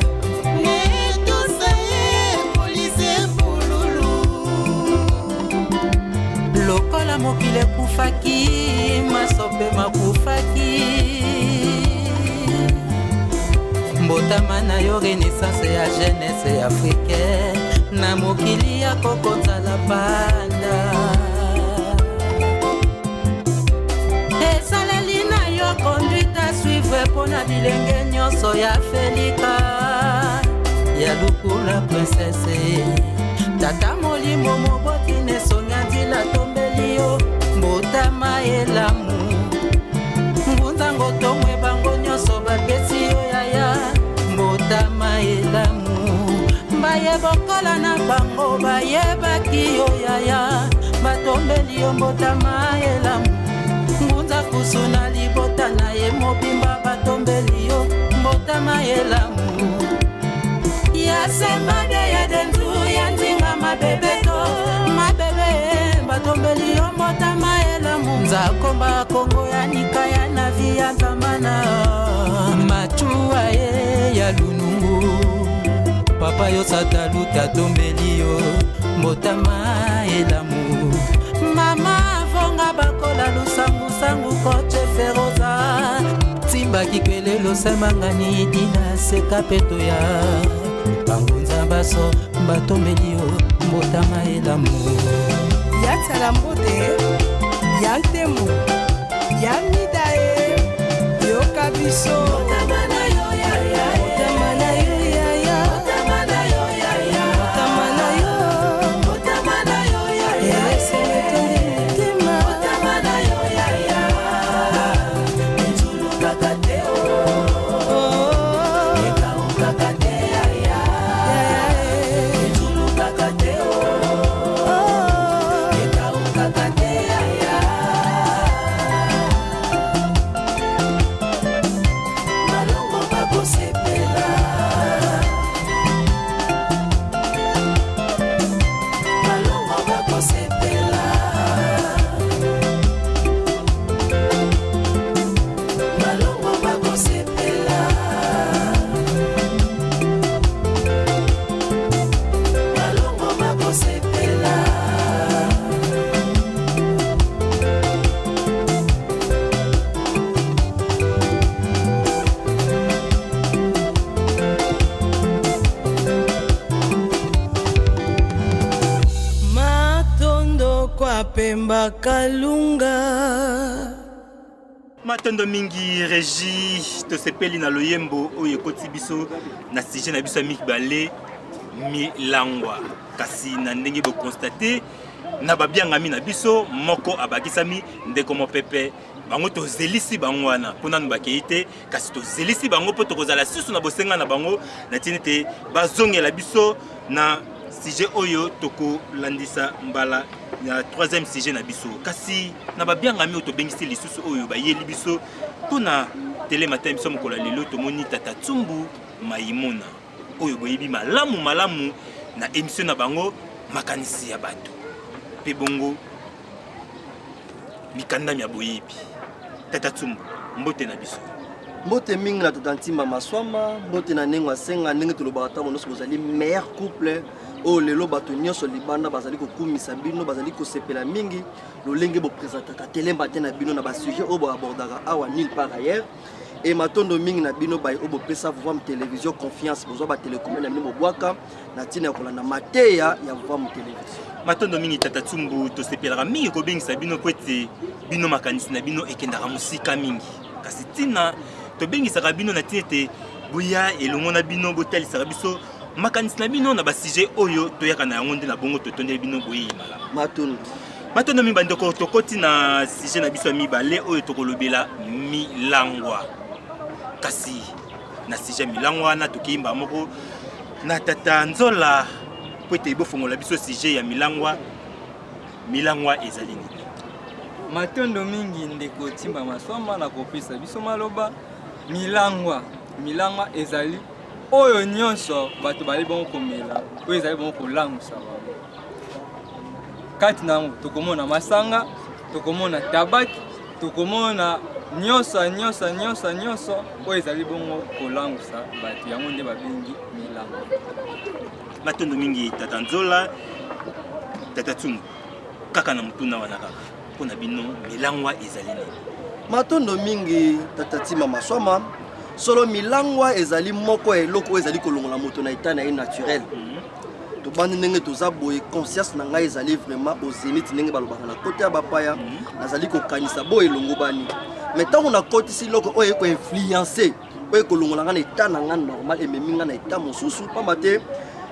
netusa ye polisi epululu lokola mokili ekufaki masope makufaki mbotama na yo renaissance ya jeunesse africaine na mokili ya kokonzala banda esaleli na yo conduite à suivre mpona bilenge nyonso ya felika ya lukula princese tata molimo moboti nesonga nzila tombeli yo mbotama elamu ngunzango tomwe bango nyonso bapesi yo yaya mbotama elamu bayebokola na bango bayebaki yo yaya batombeli yo mbotama elamu ngunza kusu na libota na ye mobimba batombeli yo mbotama elamu ya sembade ya denzu ya nzinga mabebeto mabebe batombeli yo mbotama elamu nzakomba kongo ya nikaya na vi ya nzamana machuwa ye ya lunungu papa yo sataluki atombeli yo mbotama elamu mama avonga bakola lusangusangu koche feroza timbaki kwelelo semangani dina seka peto ya bangunza baso batombeli yo mbotama elamu yatala mbote ya ntemo ya midae yoka biso motama na yo yaya motama na yo yaya motama na yo yaya motama na yo motama na yo yaya esemetondi motema motama na yo yaya ezulukaka te o ekaukaka te yaya ezulukaka te o ekaukaka te yaya Wemba Kalunga. Matondo mingi régie to sepeli na loyembo oyo koti biso na sujet na biso mikbale milangwa kasi na ndenge bo constater na babiangami na biso moko abakisami ndeko mopepe bango to zelisi bango wana pona nbakeite kasi to zelisi bango po to kozala susu na bosenga na bango na tinete bazongela biso na sujet oyo toko landisa mbala na troisième sujet na biso kasi na babiangami to bengisi lisusu oyo bayeli biso pona télé matin biso mokola lelo to moni Tata Tsumbu Maimuna oyo boyebi malamu na émission na bango makanisi ya bato pe bongo mikanda ya boyebi Tata Tsumbu mbote na biso mbote mingi na Tata Ntimba Maswama mbote na nengo asenga ndenge tolobaka tango nyonso bozali meilleur couple oyo lelo bato nyonso libanda bazali kokumisa bino bazali kosepela mingi lolenge bopresentaka tele matin na bino na basujet oyo boabordaka awa nulle part ailleurs et matondo mingi na bino baye oyo bopesa Vuvam Télévision confiance bozwa batelekome na bino bobwaka na ntina ya kolanda mateya ya Vuvam Télévision matondo mingi Tata Tsumbu tosepelaka mingi kobengisa bino po ete bino makanisi na bino ekendaka mosika mingi kasi ntina tobengisaka bino na ntina ete boya elongo na bino botalisaka biso makanisi na bino na basujet oyo toyaka na yango nde na bongo totondeli bino boyimala matondo mingi bandeko tokoti na sujet na biso ya mibale oyo tokolobela milangwa kasi na sujet milangwa na tokiyimba moko na Tata Nzola po ete bofongola biso sujet ya milangwa ezali nini matondo mingi ndeko Ntimba Maswama na kopesa biso maloba milangwa ezali oyo nyonso bato bali bongo komela oyo ezali bongo kolangusa bango kati nango tokomona masanga tokomona tabaki tokomona nyonso oyo ezali bongo kolangusa bato yango nde babengi milangwa matondo mingi Tata Nzola Tata Tsumbu kaka na mutuna wana kaka mpona bino milangwa ezali nini matondo mingi Tata Ntimba Maswama solo milangwa ezali moko eloko ezali kolongola moto na état na ye naturel tobandi ndenge toza boye conscience na ngai ezali vraiment au zénith ndenge balobaka na kote ya bapaya nazali kokanisa boye elongo bani mais ntango nakotisi eloko oyo ekoinfluence oyo ekolongola nga na état na nga normal ememi nga na état mosusu pamba te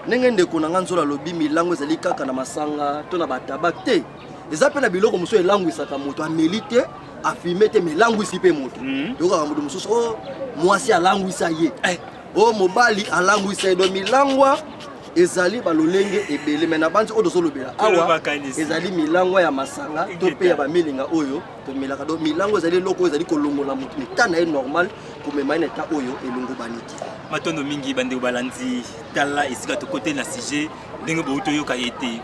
ndenge ndeko na nga Nzola alobi milangwa ezali kaka na masanga to na batabak te eza mpe na biloko mosusu elangwisaka moto ameli te afirme te melangwisi mpe moto yokaka moto mosusu o mwasi alangwisa ye o mobali alangwisa ye do milangwa ezali balolenge ebele me na bandi oyo tozolobela awa ezali milangwa ya masanga to mpe ya bamelinga oyo tomelaka do milangwa ezali eloko oyo ezali kolongola moto eta na ye normal komema ye na eta oyo elongo baniti matondo mingi bandeko balandi tala esika tokote na sujet ndenge bouto yoka ye te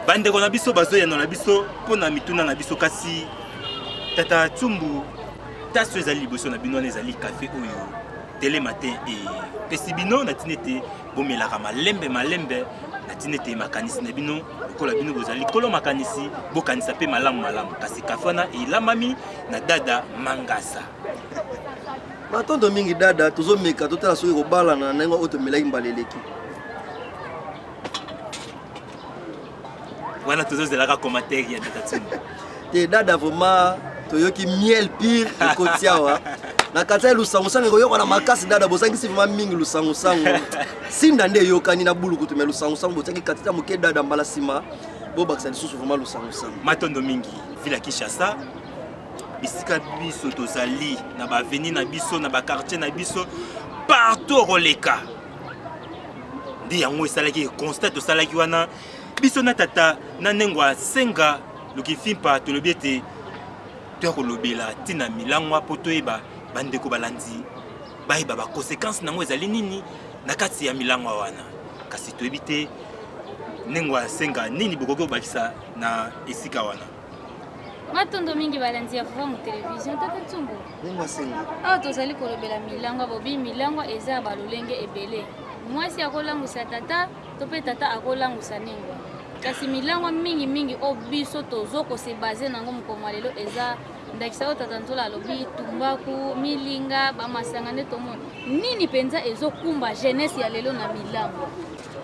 bandeko na biso bazoyana na biso mpona mituna na biso kasi Tata Tsumbu taso ezali liboso na bino wana ezali café oyo télé matin epesi bino na ntina ete bomelaka malembe na ntina ete makanisi na bino lokola bino bozali kolo makanisi bokanisa mpe malamu kasi café wana elamami na Dada Mangasa matondo mingi dada tozomeka totala soki kobalana na ndenge oyo tomelaki mbala eleki wana tozozelaka commentaire ya Tata Tsumbu te dada vraiment toyoki miel pire ekoti awa na kati ya lusangosango ekoyoka na makasi dada bozangisi vraiment mingi lusangosango sinda nde eyokani na buluku tume lusangosango bozangi kati ya moke dada mbala nsima bobakisa lisusu vraiment lusangosango matondo mingi vila Kinshasa bisika biso tozali na baveni na biso na bakartier na biso partout roleka ndi yango esalaki constat tosalaki wana biso na tata na ndenge asenga lokifimpa tolobi ete tokolobela ntina milangwa po toyeba bandeko balandi bayeba baconséquence nango ezali nini na kati ya milangwa wana kasi toyebi te ndenge asenga nini bokoki kobakisa na esika wana matondo mingi balandi ya Vuvam Télévision Tata Tsumbu ndenge asenga awa tozali kolobela milangwa bobi milangwa eza balolenge ebele mwasi akolangusa tata to mpe tata akolangusa nengwa kasi milangwa mingi o biso tozoko se base nango mokoma lelo eza ndakisa oyo Tata Nzola alobi tumbaku milinga bamasanga nde tomona nini mpenza ezokumba jeunesse ya lelo na milangwa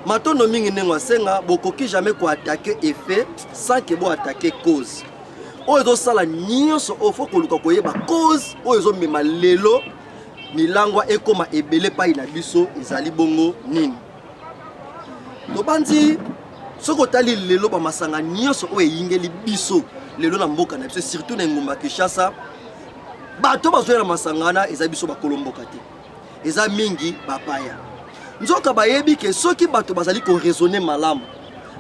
matondo mingi ndenge asenga bokoki jamais koatake effet sans ke boatake cause oyo ezosala nyonso oyo fo koluka koyeba cause oyo ezomema lelo milangwa ekoma ebele pai na biso ezali bongo nini. Tobandi soki otali lelo bamasanga nyonso oyo eyingeli biso lelo na mboka na biso surtout na engumba Kinshasa, bato bazoyela masanga wana eza biso bakolomboka te, eza mingi bapaya. Nzoka bayebi ke soki bato bazali koraisonne malamu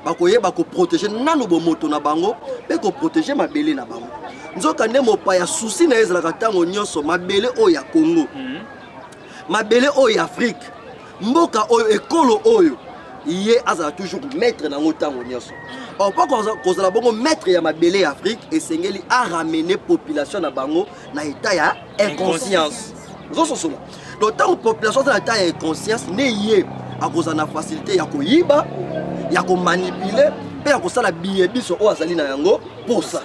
bakoyeba koprotéger nanu bomoto na bango mpe koprotéger mabele na bango. Nzoka nde mopaya susi na ezalaka ntango nyonso mabele oyo ya Congo, mabele oyo ya Afrique, mboka oyo ekolo oyo ye azala toujours maître nango ntango nyonso. Pas kozala bongo maître ya mabele ya Afrique esengeli a ramener population na bango na état ya inconscience. Zososola donc tant population na état ya inconscience ne ye akozala na facilité ya koyiba ya komanipuler mpe ya kosala biyebiso oyo azali na yango posa.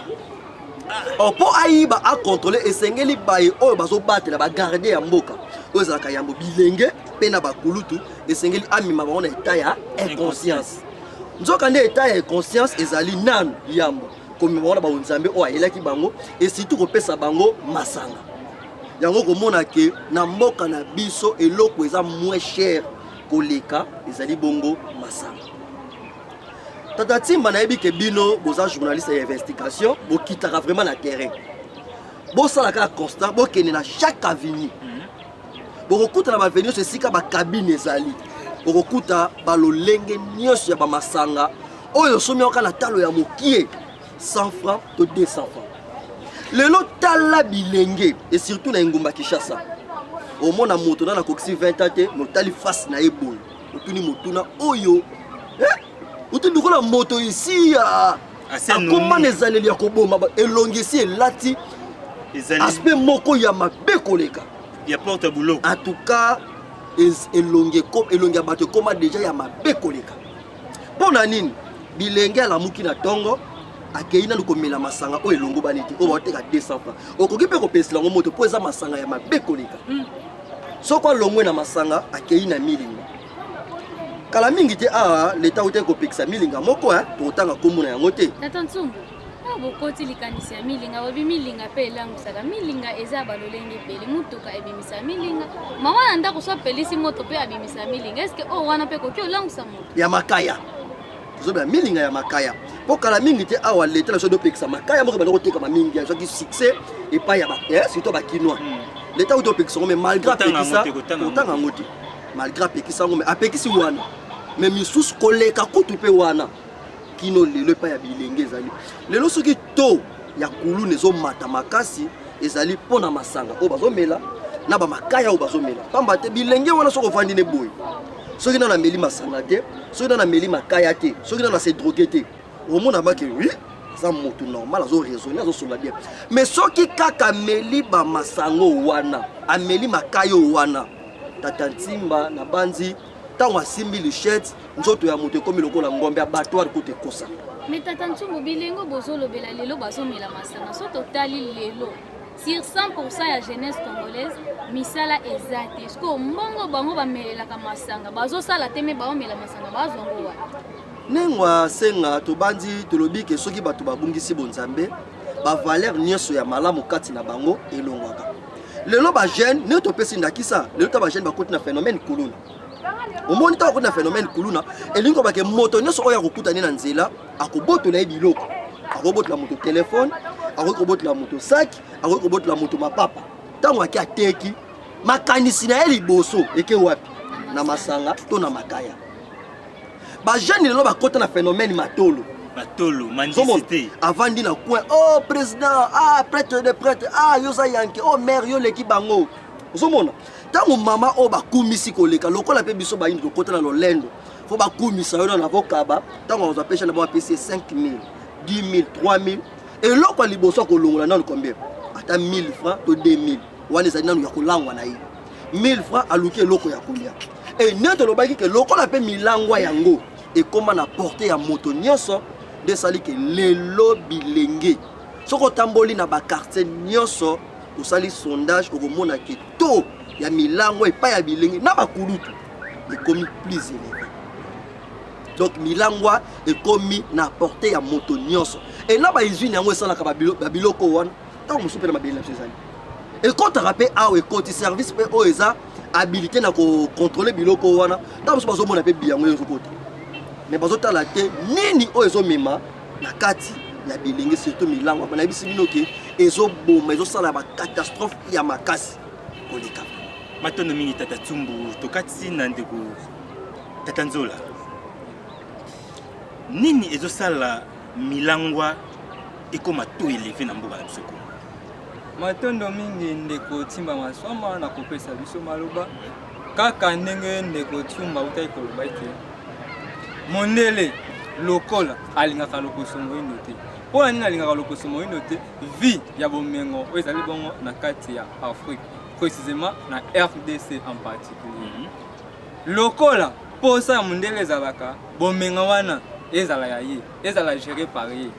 Po ayiba a contrôler esengeli baye oyo bazobatela bagarde ya mboka oyo ezalaka yambo bilenge mpe na bakulutu esengeli amima bango na état ya inconscience. Nzoka nde état ya inconscience ezali nanu yambo komima bango na banzambe oyo ayelaki bango et surtout kopesa bango masanga. Yango komona ke na mboka na biso eloko eza moins cher koleka ezali bongo masanga. Tata Timba nayebi ke bino boza journaliste ya investigation bokitaka vraiment na terrain. Bosalaka constat bokende na chaque avenue. Bokokuta na bavenue esika bakabine ezali. Bokokuta balolenge nyonso ya bamasanga oyo somi oka na talo ya mokie 100 francs to 200 francs. Lelo tala bilenge et surtout na engumba Kinshasa. Omona moto na kokisi 20 ans te notali face na eboy. Otuni motuna oyo. Uti ndukola moto ici ya akoma nezaleli ya koboma elongisi elati aspect moko ya mabe koleka ya porte boulot. En tout cas elonge bato koma déjà ya mabe koleka. Pona nini bilenge ala muki na tongo akeina lukomela masanga o elongo baniti o bateka 200 francs. Okoki pe ko pesela ngo moto po eza masanga ya mabe koleka. Soko longwe na masanga akeina milinga. Kala mingi te l'état ote ko pekisa milinga moko totanga komuna yango te. Tata Ntsumbu, bokoti likanisi ya milinga obi milinga pe elangusaka milinga eza balolenge pele mutuka ebimisa milinga. Mama na ndako so pelisi moto pe abimisa milinga. Est-ce que wana pe koki olangusa moto? Ya makaya. Zobe milinga ya makaya. Po kala mingi te l'état la so do pekisa makaya moko ba teka ma mingi ya soki succès et pas ya ba surtout ba kinois. L'état ote pekisa mais malgré pekisa totanga ngoti. Malgré pekisa mais apekisi wana. Mais misusu koleka kutu pe wana kino lelo pa ya bilenge ezali lelo soki to ya kulu nezo mata makasi ezali pona masanga o bazomela na ba makaya o bazomela pamba te bilenge wana soko fandi ne boy soki na meli masanga te soki na meli makaya te soki na se droguer te au monde ba ke oui ça moto normal azo raisonner azo sola bien mais soki kaka meli ba masango wana ameli makayo wana Tata Timba na banzi tango asimbi lichette nzoto ya moto komi lokola ngombe abattoir kote kosa. Mais Tata Ntsumbu bilengo bozolobela lelo bazomela masanga so totali lelo sur 100% ya jeunesse congolaise misala ezate esko mbongo bango bamelelaka masanga bazosala te me baomela masanga bazongo wana nengwa senga tobandi tolobi ke soki bato babungisi bonzambe ba valeur nyonso ya malamu kati na bango elongwaka lelo ba jeune ne topesi ndakisa lelo ta ba jeune bakoti na phénomène kuluna. Au monde ta na phénomène kuluna elingo ba ke moto nyonso oya kokutani na nzela akobotola biloko akobotola moto téléphone akobotola moto sac akobotola moto mapapa tango aki ateki makanisi na eli boso eke wapi na masanga to na makaya ba jeune lelo bakota na phénomène matolo mendicité avant dina coin oh président prêtre de prêtre yoza yanke mère yo leki bango ozomona tango mama o bakumisi koleka lokola pe biso ba indi kota na lolendo fo bakumisa yo na avokaba tango on apesha na ba PC 5000 10000 3000 et loko liboso kolongola na combien ata 1000 francs to 2000 wana ezali nanu ya kolangwa na ye 1000 francs aluki loko ya kolia et neto lobaki ke lokola pe milangwa yango et comment na porter ya moto nyonso de sali ke lelo bilenge soko tamboli na ba quartier nyonso osali sondage okomona ke to ya milango epa ya bilenge na bakulutu ekomi plus élevé donc milangwa ekomi na portée ya moto nyonso et na ba usine yango esalaka babiloko wana ntango mosusu mpe na mabeli na biso ezali ekotaka mpe awa ekoti service mpe oyo eza habilité na kocontrôle biloko wana ntango mosusu bazomona mpe biyango ezokota mais bazotala te nini oyo ezomema na kati ya bilenge surtout milangwa banayebisi bino ke ezoboma ezosala bacatastrophe ya makasi koleka matondo mingi tata Tsumbu tokati na ndeko tata Nzola nini ezosala milangwa ekoma to élevé na mboka na biso ko matondo mingi ndeko Timba Maswama na kopesa biso maloba kaka ndenge ndeko Tsumba utai koloba ete mondele lokola alingaka lokoso moyindo te pona nini alingaka lokoso moyindo te vie ya bomengo oyo ezali bongo na kati ya Afrique précisément na RDC en particulier lokola posa ya mondele ezalaka bomenga wana ezala ya ye ezala géré par ye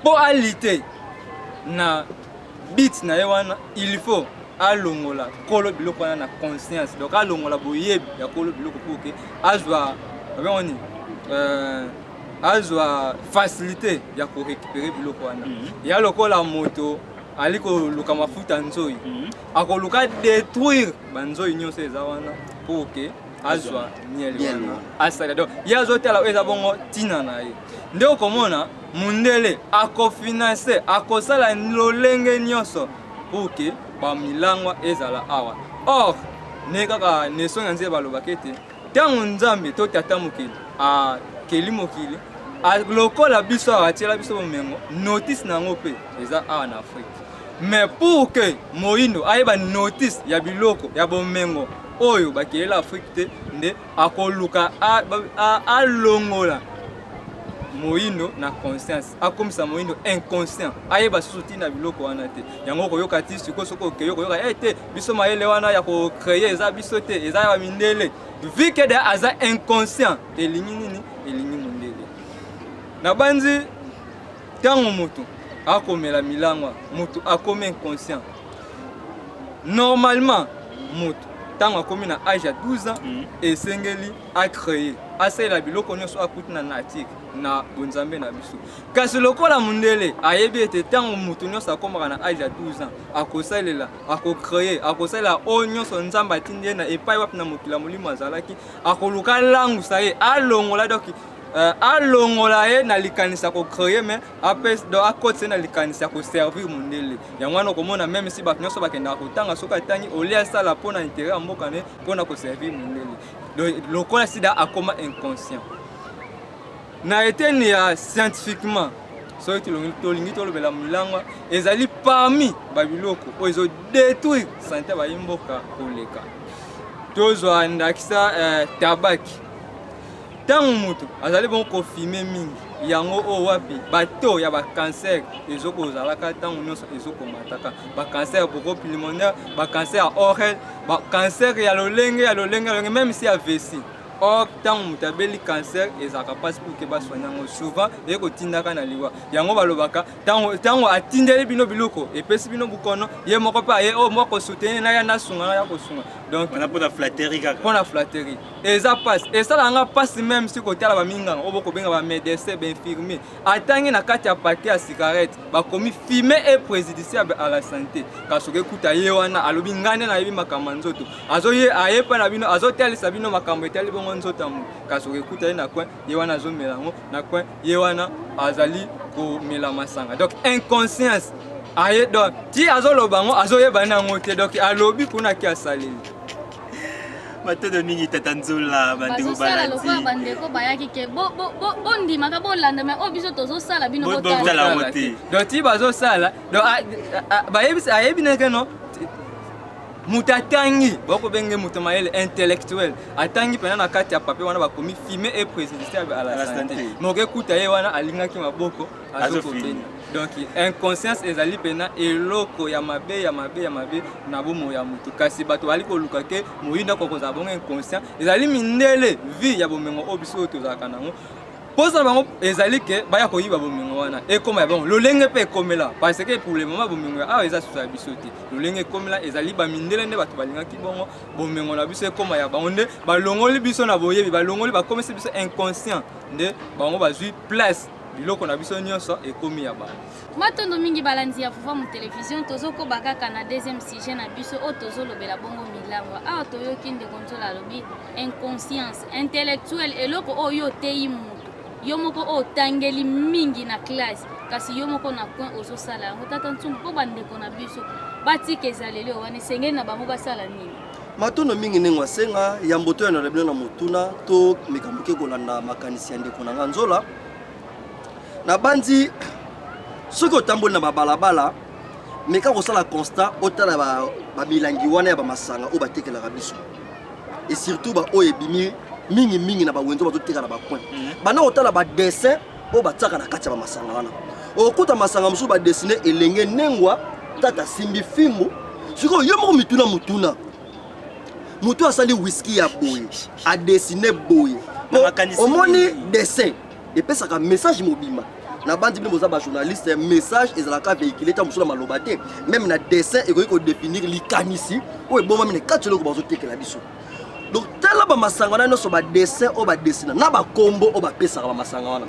po alite na bit na ye wana il faut alongola kolo biloko wana na conscience donc alongola boyebi ya kolo biloko pour que azwa aboni azwa facilité ya ko récupérer biloko wana ya lokola moto aliko luka mafuta nzoi akoluka détruire banzoi nyonso eza wana pour que azwa mieli wana asala donc yazotala eza bongo tina na ye nde okomona mundele akofinancer akosala lolenge nyonso pour que bamilangwa ezala awa or ne kaka nesonga nzela balobaka ete ntango nzambe to tata mokili akeli mokili lokola biso atiela biso bomengo notice nango mpe eza awa na Afrique mais pour que moyindo ayeba notice ya biloko ya bomengo oyo bakelela Afrique te nde akoluka alongola moyindo na conscience akomisa moyindo inconscient ayeba susuti na biloko wana te yango koyoka ti siko soko keyo koyoka ete biso mayele wana ya ko créer eza biso te eza ya mindele vu que de aza inconscient elingi nini elingi mondele na banzi tango moto akomela milangwa moto akome inconscient normalement moto tango akomi na âge ya 12 ans esengeli a créer asala biloko nyonso akuti na natique na bonzambe na biso kasi lokola mundele ayebi ete tango mutu nyonso akomaka na âge ya 12 ans akosalela akocréer akosala oyo nyonso nzambe atindi ye na epai wapi na mokili ya molimo azalaki akoluka langusa ye alongola donc alongola ye na likanisa ko créer mais apes do akotse na likanisa ko servir mundele yango wana komona même si bato nyonso bakenda kotanga soka tangi olia sala pona intérêt ya mboka ne pona ko servir mundele donc lokola sida akoma inconscient na eteni ya scientifiquement so tolingi tolobela milangwa ezali parmi babiloko oyo ezo détruire santé ba mboka koleka tozwa ndakisa tabaki tango mutu azali bon ko fumer mingi yango o wapi bato ya ba cancer ezoko zalaka tango nyonso ezoko mataka ba cancer bronchopulmonaire ba cancer oreille ba cancer ya lolenge même si ya vessie or tango mutu abeli cancer ezaka passe pour que ba soignango souvent eko tindaka na liwa yango balobaka tango atindeli bino biloko epesi bino bukono ye moko pa ye o moko soutenir na ya na sunga na ya ko sunga donc on a pour la flatterie kaka pour la flatterie et ça passe et ça la passe même si côté la baminga oboko benga ba médecin ba infirmier atangi na kati ya paquet ya cigarette ba komi fumer et préjudiciable à la santé kasoke kuta ye wana alobi ngane na yebi makambo nzoto azoye ayepa na bino azotelisa bino makambo etali bongo nzoto mu kasoke kuta ye na coin ye wana azomela ngo na coin ye wana azali ko mela masanga donc inconscience aye donc ti azoloba ngo azoyeba na ngote donc alobi kuna ki asaleli matondo mingi tata Nzola bandeko balandi bazosala lokola bandeko bayaki ke bondimaka bolanda mais oyo biso tozosala bino botala mote donc ti bazosala donc ayebi neke no mutu atangi bakobenge mutu mayele intellectuel atangi pena na kati ya papier wana bakomi fumer et préjudiciable à la santé moke kuta ye wana alingaki maboko azokopena donc inconscience ezali pena eloko ya mabe na bomo ya mutu kasi bato bali koluka ke moyinda kokoza bongo inconscient ezali mindele vie ya bomengo obiso tozalaka nango Pose na bango ezali ke baya koyiba bomengo wana ekoma ya bango lolenge pe ekomela parce que pour le moment bomengo awa eza susu ya biso te lolenge ekomela ezali bamindele nde bato balingaki bongo bomengo na biso ekoma ya bango nde balongoli biso na boyebi balongoli bakomisi biso inconscient nde bango bazwi place biloko na biso nyonso ekomi ya bango. Matondo mingi balandi ya Vuva mu télévision tozokoba kaka na deuxième sujet na biso o tozolobela bongo milango awa toyoki ndeko nzola alobi inconscience intellectuelle eloko oyo teyi mutu yo moko otangeli mingi na classe kasi yo moko na coin ozosala yango tata ntsumbu mpo bandeko na biso batika ezaleli oyo wana esengeli na bango basala nini. Matondo mingi ndenge asenga ya mboto ya na bino na motuna to mekambuke kolanda makanisi ya ndeko na nga nzola na bandi soki otamboli na babalabala meka kosala constat otala bamilangi wana ya bamasanga oyo batekelaka biso et surtout baoyo ebimi mingi na bawenzo bazoteka na bacoin banda kotala badessin oyo batiaka na kati ya bamasanga wana okuta masanga mosusu badessine elenge nengwa tata simbi fimbu sikoyo yo moko mutuna mutu asali whisky ya boye adessine boye omoni dessin epesaka message mobima na bandi bino boza ba journaliste message ezalaka véhiculé ta musula maloba te même na dessin ekoki ko définir likanisi o eboma mine katelo ko bazotekela biso donc tala ba masanga na noso ba dessin o ba dessiner na ba kombo o ba pesaka ba masanga wana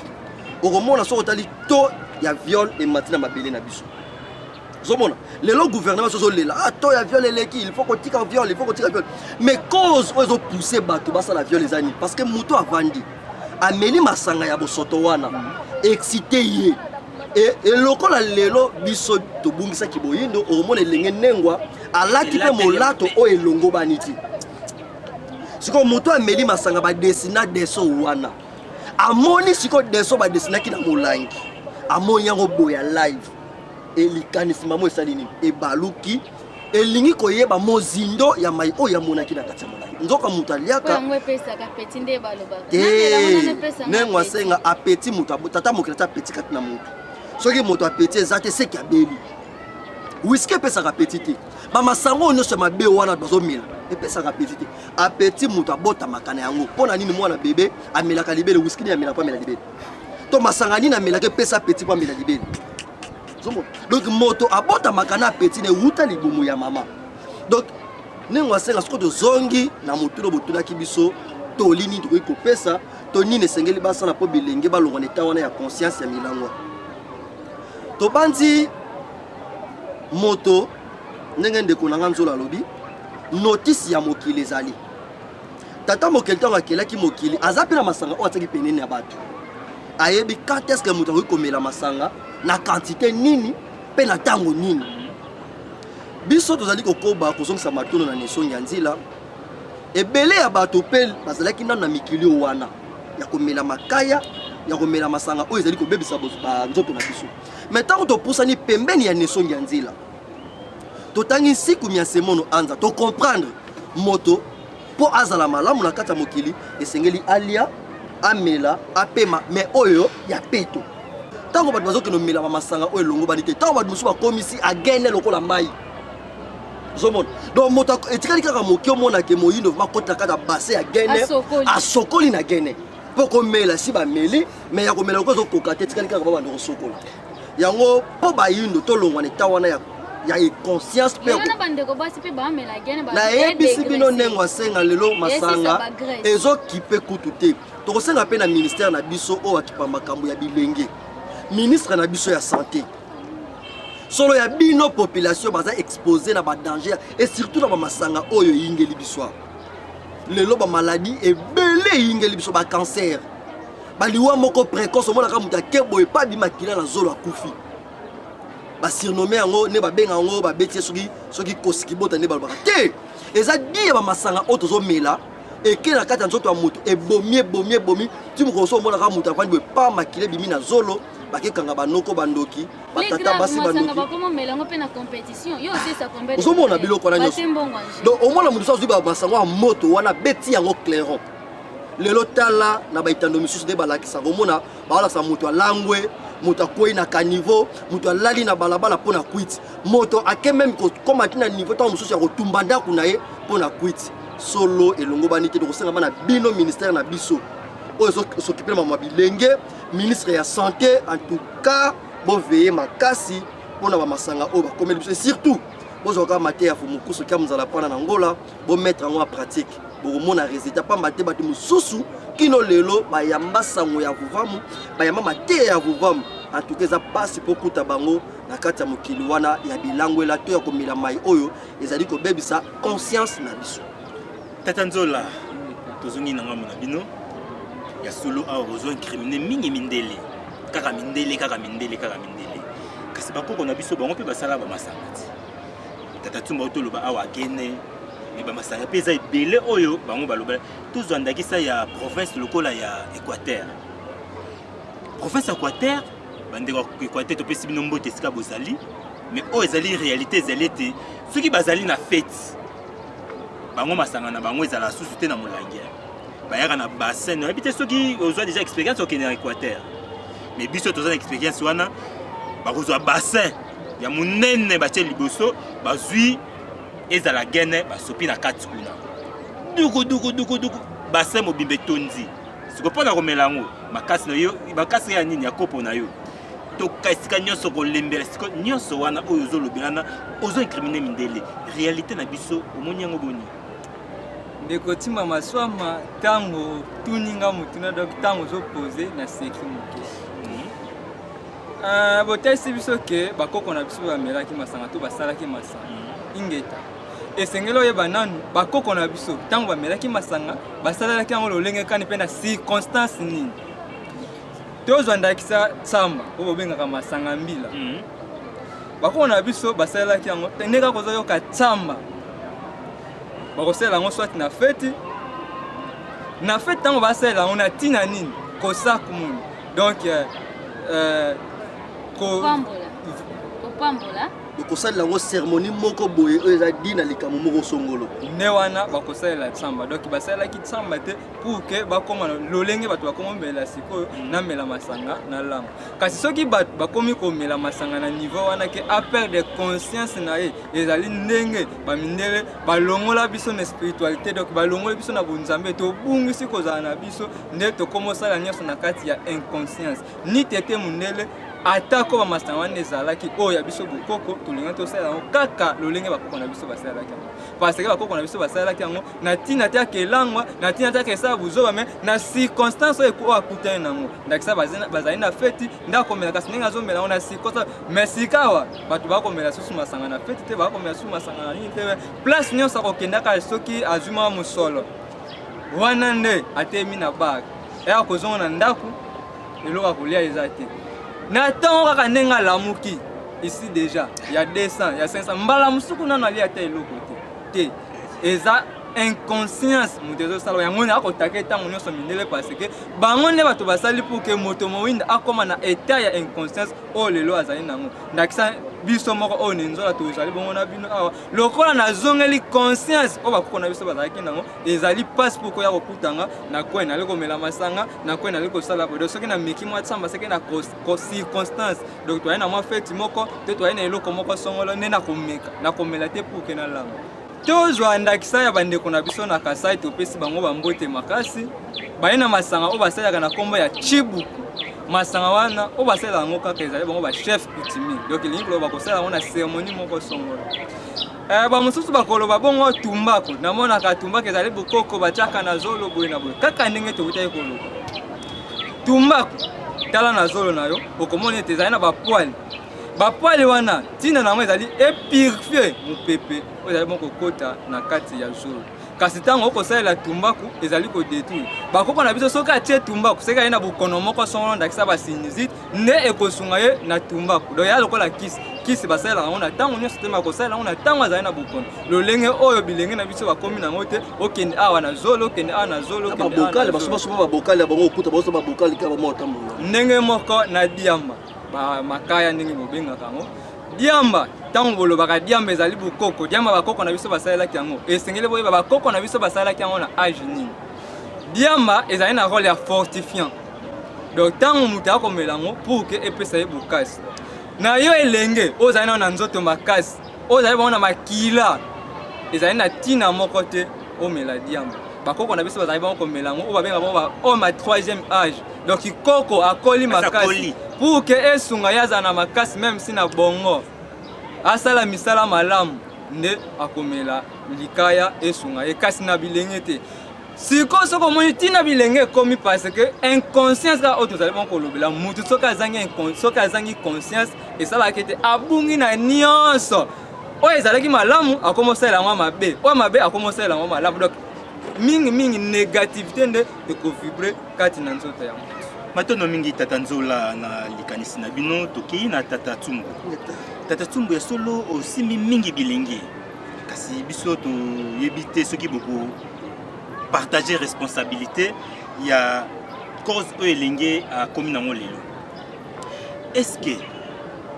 okomona so otali to ya viol et matina mabele na biso zomona lelo gouvernement so lela to ya viol eleki il faut ko tika viol mais cause ozo pousser bato basa la viol les amis parce que muto avandi ameli masanga ya bosoto wana excité ye et lokola lelo biso to bungisa kiboyindo omona elenge nengwa alaki pe molato o elongo baniti siko muto ameli masanga ba dessina deso wana amoni siko deso ba dessina ki na molangi amoni yango boya live elikanisi mamo esalini ebaluki elingi koyeba mozindo ya mai o ya monaki na kati ya molangi nzoka mutu aliaka nengo asenga apeti mutu tata mokili ata apeti kati na mutu soki moto apeti eza te seki abeli whisky epesaka apeti te bamasango nyonso mabe wana bazomela epesaka apeti te apeti mutu abotamaka na yango mpo na nini mwana bebe amelaka libele whisky nini amelaka mpo amela libele to masanga nini amelaka epesa apeti mpo amela libele. Donc moto abota makana petit ne wuta libumu ya mama. Donc nengo asenga siko to zongi na motulo botuna kibiso to lini to ko pesa to nini sengeli basa na po bilenge balongo neta wana ya conscience ya milangwa. To bandi moto ndenge ndeko na nzola lobi notice ya mokili ezali. Tata mokili tanga kelaki mokili azapi na masanga o ataki penene ya bato. Ayebi quand est-ce que moto ko komela masanga na quantité nini pe na tango nini biso tozali kokoba kozongisa matono na nation ya nzila ebele ya bato pe bazalaki na mikili wana ya komela makaya ya komela masanga oyo ezali kobebisa nzoto na biso mais tango topusani pembeni ya nation ya nzila totangi siku mia semono anza to comprendre moto po azala malamu na kata mokili esengeli alia amela apema mais oyo ya peto tango bato bazokeno mela masanga oyo elongo banite tango bato mosusu bakomisi agene lokola mai zomona donc moto etikali kaka moki omona ke moyindo makota kaka base agene asokoli na gene mpo komela si bameli mais ya komela oko ezokoka te etikali kaka babanda kosokola yango mpo bayindo tolongwa na eta wana ya conscience pe na yebisi bino ndenge asenga lelo masanga ezokipe kutu te tokosenga mpe na ministère na biso oyo akipa makambo ya bilenge ministre na biso ya santé solo ya bino population baza exposé na ba danger et surtout na ba masanga oyo yingeli biso lelo ba maladie ebele yingeli biso ba cancer baliwa moko précoce mona ka muta kebo e pa bimakila na zolo akufi ba surnommé yango ne ba benga yango ba betie soki koski bota ne ba te eza die ba masanga oyo tozomela eke na kati ya nzoto ya moto ebomi ti mokoso omona ka moto afandi boye pa makile bimi na zolo bakekanga banoko bandoki batata basi bandoki ozomona biloko wana nyonso donc omona moto so azwi basango ya moto wana beti yango clairon lelo tala na baitando misusu nde balakisaka omona baolakisa moto alangwe moto akwei na kaniveau moto alali na balabala mpo na kwiti moto ake meme kokoma ti na niveau ntango mosusu ya kotumba ndako na ye mpo na kwiti solo elongo bani te tokosenga bana bino ministère na biso oyo s'occuper na mabilenge ministre ya santé en tout cas bon veiller makasi pona ba masanga oyo ba komeli biso surtout bozoka mate ya fumukuso kya muzala pana na ngola bo mettre en pratique bo mona résultat pa mate ba mususu kino lelo ba yamba sango ya vuvamu ba yamba mate ya vuvamu en tout cas ça passe pour kuta bango na kati ya mokili wana ya bilangwe la to ya komila mai oyo ezali ko bebisa conscience na biso Tata Nzola tozongi na ngamo na bino ya solo a rezo incriminé mingi mindele kaka mindele kasi bakoko na biso bango pe basala ba masangati Tata Tumba otoloba awa kene mais ba masanga pe za ebele oyo bango baloba tozwandaki sa ya province lokola ya Équateur province Équateur bandeko Équateur topesi bino mbote esika bozali mais oyo ezali réalité ezali ete soki bazali na fête bango masanga na bango ezala susu te na molangi bayaka na bassin oyebi te soki ozwa déjà expérience okende na Équateur mais biso toza na expérience wana bakozwa bassin ya monene batie liboso bazwi ezala gene basopi na kati kuna duku bassin mobimba etondi siko mpona komela yango makasi na yo makasi ya nini ya kopo na yo toka esika nyonso kolembela siko nyonso wana oyo ozolobelana ozo incriminer mindele réalité na biso omoni yango boni ndeko Timba Maswama tango tuninga mutuna donc tango zo poser na seki moke botesi biso ke bakoko na biso bamelaki masanga to basalaki masanga ingeta esengelo yeba nanu bakoko na biso tango bamelaki masanga basalaki yango lolenge kani pe na circonstance nini tozwandakisa tsamba oyo bobengaka masanga mbila bakoko na biso basalaki yango ndeka kozoyoka tsamba bakosala yango soit na fete tango basala yango na tina nini kosaku muni donc kopambola kosalela yango cérémonie moko boye oyo eza di na likambo moko songolo ne wana bakosalela tsamba donc basalelaki tsamba te pour ke bakoma lolenge bato bakoma omela sikoyo namela masanga na lamba kasi soki bato bakomi komela masanga na niveau wana ke apert de conscience na ye ezali ndenge bamindele balongola biso na spiritualité donc balongola biso na bonzambe tobungisi kozala na biso nde tokomosala nyonso na kati ya inconscience ni tete mundele atako ba masanga wana ezalaki oyo ya biso bokoko tolinga tosala yango kaka lolenge bakoko na biso basalaki yango parce que bakoko na biso basalaki yango na tina te akelangwa na tina te akesala buzoba me na circonstance oyo oyo akutani nango ndakisa bazali na feti ndakomela kasi ndenge azomela yango na circonstance mais sikawa bato bakomela susu masanga na feti te bakomela susu masanga na nini te place nyonso akokendaka soki azwima mosolo wana nde atemi na bag eya kozonga na ndako eloko akolia eza te na tango kaka ndenge alamuki ici déjà il y a 200 il y a 500 mbala musuku nano alia te eloko te eza inconscience moto ezosala yango na akotaka ntango nyonso mindele parce que bango nde bato basali pour que moto mowinda akoma na état ya inconscience oyo lelo azali nango ndakisa biso moko oyo Nzola tozali bongo na bino awa lokola nazongeli conscience oyo bakoko na biso bazalaki nango ezali passe pour koya kokutanga na kwe nali komela masanga na kwe nali kosala bodo soki na meki mwa tsamba seke na circonstance donc toyai na mwa feti moko te toyai na eloko moko songolo nde na komela te pour ke na lamba tozwa ndakisa ya bandeko na biso na Kasai topesi bango bambote makasi baye na masanga oyo basalaka na kombo ya Chibuku masanga wana oyo basalaka yango kaka ezali bango ba chef coutumier donc elingi koloba bakosala yango na cérémonie moko songolo bamosusu bakoloba bongo tumbako namonaka tumbako ezali bokoko batiaka na zolo boye na boye kaka ndenge tokutaki koloba tumbako tala na zolo na yo okomona ete ezali na bapoile wana ntina nango ezali epurifie mopepe oyo ezali bongo kokota na kati ya zolo kasi ntango okosalela tumbaku ezali kodétruire bakoko na biso soki atie tumbaku seki aye na bokono moko songolo ndakisa basinizite nde ekosunga ye na tumbaku donc eya lokola kisi basalelaka yango na ntango nyonso te bakosalela yango na ntango azali na bokono lolenge oyo bilenge na biso bakomi nango te okende awa na zolo okende awa na zolo babokale basobasoba babokale ya bango okuta baoso babokale kaka bango otambola ndenge moko na diamba makaya ndenge bobengaka yango diamba tango bolobaka diamba ezali bokoko diamba bakoko na biso basalelaki yango esengeli boyeba bakoko na biso basalelaki yango na age nini diamba ezali na rôle ya fortifiant donc tango moto akomela yango pour ke epesa ye bokasi na yo elenge oyo ozali nao na nzoto makasi oyo ozali bango na makila ezali na ntina moko te omela diamba bakoko na biso bazali bango komela yango oyo babenga bango oyo ma 3e âge donc koko akoli makasi pour ke esunga ye azala na makasi même si na bongo asala misala malamu nde akomela likaya esunga ye kasi na bilenge te siko soko omoni ntina bilenge ekomi parce que inconscience kaka oyo tozali bongo kolobela mutu soki azangi conscience esalaka ete abungi na nyonso oyo ezalaki malamu akoma osalela yango mabe oyo mabe akoma osalela yango malamu donc mingi négativité nde ekovibre kati na nzoto ya moto matono mingi tata nzola na likanisi na bino tokei na tata tumbu ya solo osimbi mingi bilenge kasi biso toyebi te soki boko partager responsabilité ya cause oyo elenge akomi nango lelo est-ce que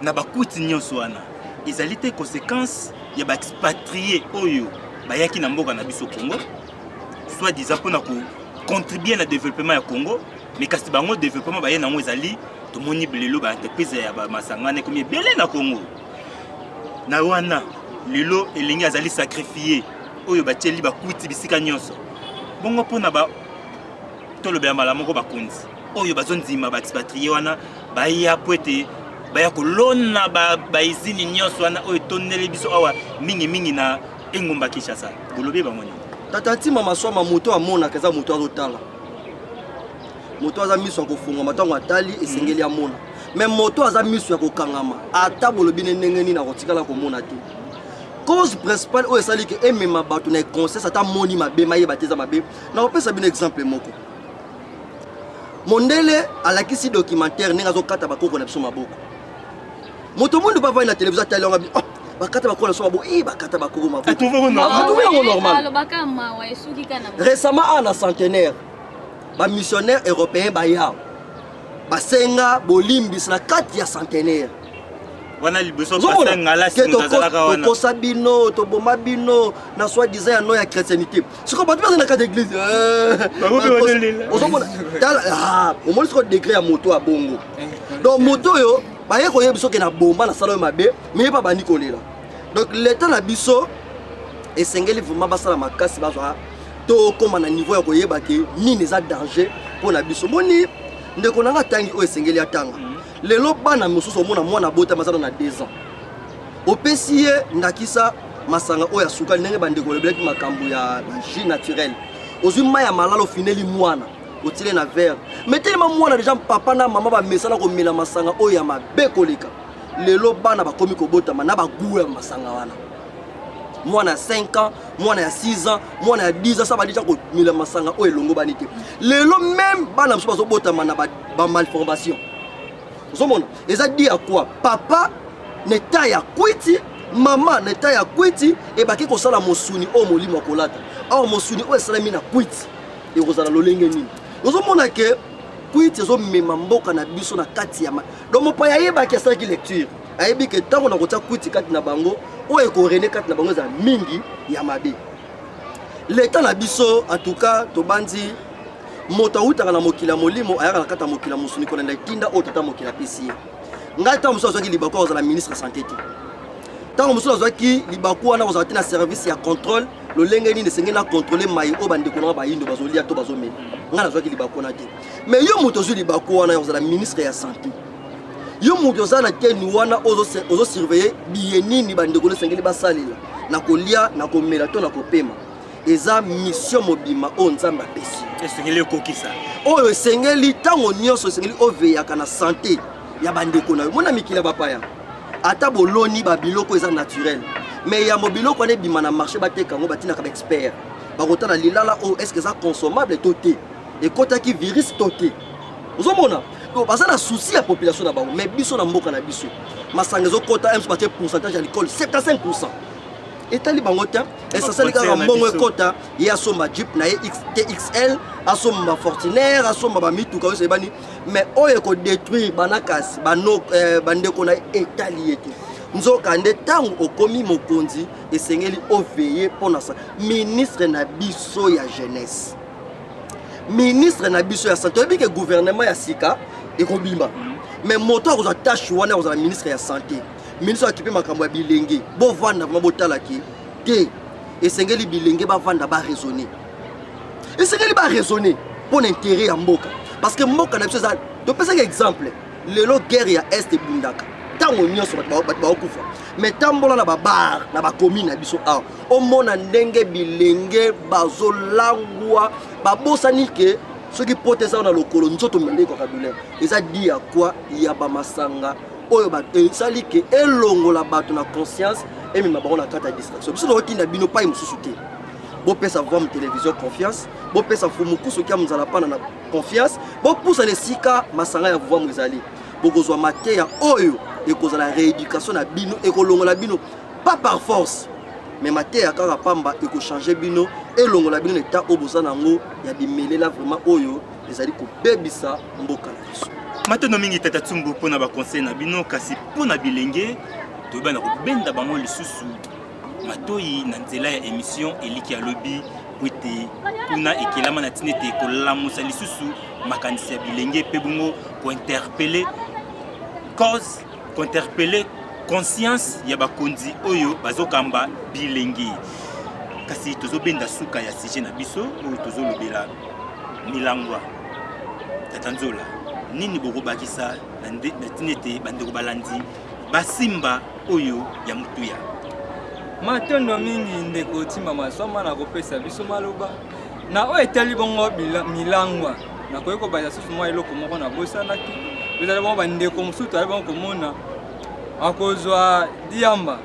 na bakuti nyonso wana ezali te conséquence ya baexpatrié oyo bayaki na mboka na biso Congo soit disant mpona kocontribuer na développement ya Congo mais kasi bango développement baye nango ezali tomoni lelo baentreprise ya bamasangana ekomi ebele na Congo na wana lelo elenge azali sacrifié oyo batieli bakuti bisika nyonso bongo mpona tolobela mbala moko bakonzi oyo bazondima baexpatrié wana baya po ete baya kolona baizini nyonso wana oyo etondeli biso awa mingi na engumba Kinshasa bolobi bango nini tata ntima maswama moto amonaka eza moto azotala moto aza miso ya kofungama ntango atali esengeli amona me moto aza miso ya kokangama ata bolobi ndenge nini akotikala komona te cause principale oyo esali ke emema bato na conscience ata moni mabe mayeba te eza mabe nakopesa bino exemple moko mondele alakisi documentaire ndenge azokata bakoko na biso maboko moto mundu bavai na télévision atali yango abi bakata bakoko na biso maboko bakata bakoko maboko normal récemment ana centenaire bamissionnaire européen baya basenga bolimbisi na kati ya centenaire wana liboso basenga la sinazalaka wana tokosa bino toboma bino na soi disant ya no ya chrétienité siko bato baza na kati église ozomona omoni siko degré ya moto ya bongo donc moto oyo baye koyeba biso ke na bomba na sala oyo mabe mais pa bandi kolela donc l'état na biso esengeli vraiment basala makasi bazwa tokoma na niveau ya koyeba ke nini eza danger mpona biso moni ndeko nanga tangi oyo esengeli atanga lelo bana mosusu omona mwana bota mazana na 2 ans opesi ye ndakisa masanga oyo asuka ndenge bandeko lebelaki makambo ya jus naturel ozwi mai ya malala ofineli mwana otile na verre mais tellement mwana déjà papa na mama bamesana komela masanga oyo ya mabe koleka lelo bana bakomi kobotama na bagu ya masanga wana mwana ya 5 ans mwana ya 6 ans mwana ya 10 ans ça va déjà komela masanga oyo elongo bani te lelo même bana mosusu bazobotama na ba malformation ozomona eza dit à quoi papa neta ya kwiti mama neta ya kwiti ebaki kosala mosuni o molimo kolata awa mosuni o esalami na kwiti ekozala lolenge nini ozomona ke kwiti ezomema mboka na biso na kati ya donc mopa yayebaki asalaki lecture ayebi ke ntango na kotia kwiti kati na bango oyo ekorene kati na bango ezala mingi ya mabe leta na biso en tout cas tobandi moto awutaka na mokili ya molimo ayaka na kati ya mokili ya mosuni kolanda etinda oyo tata mokili apesi ye ngai ntango mosusu azwaki libaku kozala ministre ya santé te ntango mosusu azwaki libaku wana kozala te na service ya contrôle lolenge nini esengeli na contrôle mai oyo bandeko nanga bayindo bazolia to bazomela ngai nazwaki libaku wana te mais yo moto ozwi libaku wana kozala ministre ya santé yo moto oza na teni wana ozosurveille biye nini bandeko esengeli basalela na kolia na komela to na kopema eza mission mobima oyo nzambe apesi esengeli okokisa oyo esengeli ntango nyonso esengeli oveyaka na santé ya bandeko na yo mona mikili ya bapaya ata boloni babiloko eza naturel mais ya mobiloko wana ebima na marché bateka yango batinaka baexpert bakotala lilala oyo estce eza consommable to te ekotaki virus to te ozomona baza na souci ya population na bango mais biso na mboka na biso masanga ezokota mso batie pourcentage ya likole 75%. etali bango te esasali kaka mbongo ekota ye asomba jeep na ye TXL asomba Fortuner asomba bamituka oyo sebani mais oyo ekodétruire banakasi bandeko na etali ete nzoka nde ntango okomi mokonzi esengeli oveye mpona sa ministre na biso ya jeunesse ministre na biso ya santé oyebi ke gouvernement ya sika ekobima mais moto akozwa tâche wana akozala ministre ya santé ministre akipe makambo ya bilenge bovanda vraiment botalaki te esengeli bilenge bavanda ba raisonner esengeli baraisonner mpo na intérêt ya mboka parce que mboka na biso eza topesaki exemple lelo guerre ya este ebundaka ntango nyonso bato baokufa mais tambola na babar na bacommune na biso awa omona ndenge bilenge bazolangwa babosani ke soki pote eza na lokolo nzoto mende kokabile eza di ya kwa ya bamasanga oyo esali ke elongola bato na conscience emema bango na kati ya distraction biso tokotinda bino pai mosusu te bopesa voir mu télévision confiance bopesa fumuku soki ya mozala pana na confiance bopusa na esika masanga ya voir mu ezali bokozwa mateya oyo ekozala rééducation na bino ekolongola bino pas par force mais mateya kaka pamba ekochange bino elongola bino na état oyo boza nango ya bimelela vraiment oyo ezali kobebisa mboka na biso matondo mingi tata tsumbu mpona baconseil na bino kasi mpona bilenge toyebana kobenda bango lisusu matoi na nzela ya émission eliki ya lobi po ete kuna ekelama na ntina ete ekolamusa lisusu makanisi ya bilenge mpe bongo kointerpele cause kointerpele conscience ya bakonzi oyo bazokamba bilenge kasi tozobenda suka ya sujet na biso oyo tozolobela milangwa tata nzola nini bokobakisa na ntina ete bandeko balandi basimba oyo ya mutuya matondo mingi ndeko timba masoma na kopesa biso maloba na oyo etali bongo milangwa na koyeko baya susu mwa eloko moko na bosanaki bezali bongo bandeko mosusu ali bongo komona akozwa diamba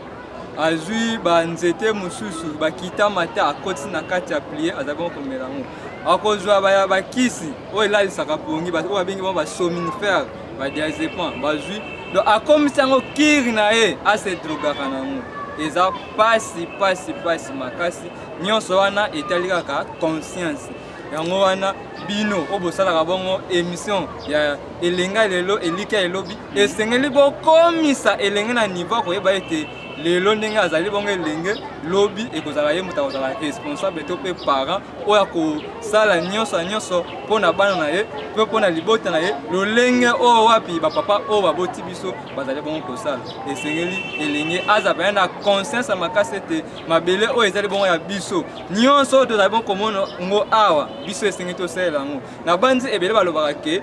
azwi banzete mosusu bakitama te akoti na kati ya plie azali bongo komela ngo akozwa bakisi oyo elalisaka pongi oyo babengi bongo basomnifere badiazepam bazwi donc akomisi yango kiri na ye asedrogaka nango eza pasi makasi nyonso wana etali kaka conscience yango wana bino oyo bosalaka bongo émission ya elenga lelo elika elobi esengeli bokomisa elenge na niveau akoyeba ete lelo ndenge azali bongo elenge lobi ekozala ye moto akozala responsable to mpe parent oyo akosala nyonso mpona bana na ye mpe mpona libota na ye lolenge oyo wapi bapapa oyo baboti biso bazali bongo kosala esengeli elenge aza baya na conscience ya makasi ete mabele oyo ezali bongo ya biso nyonso oyo tozali bongo komona ngo awa biso esengeli tosalela yango na bandi ebele balobaka ke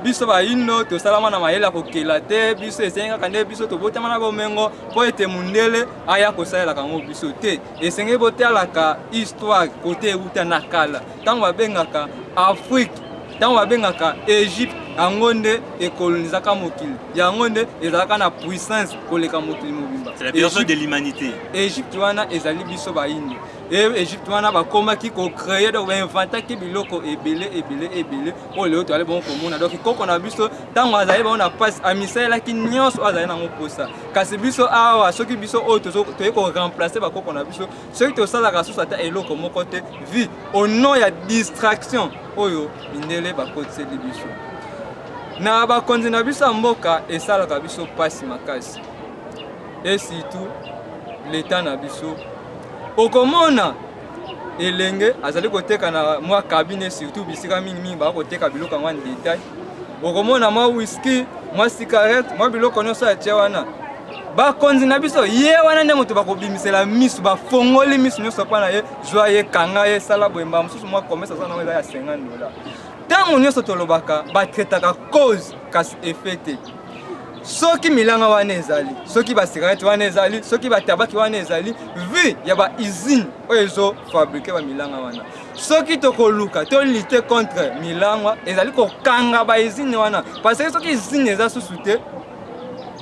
biso bayindo tosalama na mayele ya kokela te biso esengi kaka nde biso tobotama na bomengo mpo ete mundele aya kosalelaka yango biso te esengeli botalaka histoire kote euta na kala ntango babengaka afrique ntango babengaka egypte yango nde ekolonizaka mokili yango nde ezalaka na puissance koleka mokili mobimba c'est la personne de l'humanité egypte wana ezali biso bayindo Egypte wana bakomaki kocréer donc bainventaki biloko ebele oyo lelo toali bongo komona donc koko na biso ntango azali bongo na pasi amisalelaki nyonso azali nango mposa kasi biso awa soki biso oyo toyei koremplace bakoko na biso soki tosalaka susu ata eloko moko te vi au nom ya distraction oyo mindele bakotiseli biso na bakonzi na biso ya mboka esalaka biso pasi makasi et surtout l'état na biso okomona elenge azali koteka na mwa kabine surtout bisika mingi baka koteka biloko yango en détail okomona mwa whisky mwa cigarette mwa biloko nyonso ya tia wana bakonzi na biso ye wana nde moto bakobimisela misu bafongoli misu nyonso mpo na ye zwa ye kanga ye sala boyemba mosusu mwa commerce aza nango eza ya $50 ntango nyonso tolobaka batretaka cause kasi effet te soki milanga wana ezali soki basigarete wana ezali soki batabaki wana ezali vi ya bausine oyo ezofabrike bamilanga wana soki tokoluka tolite contre milangwa ezali kokanga bausine wana parce que soki usine eza susu te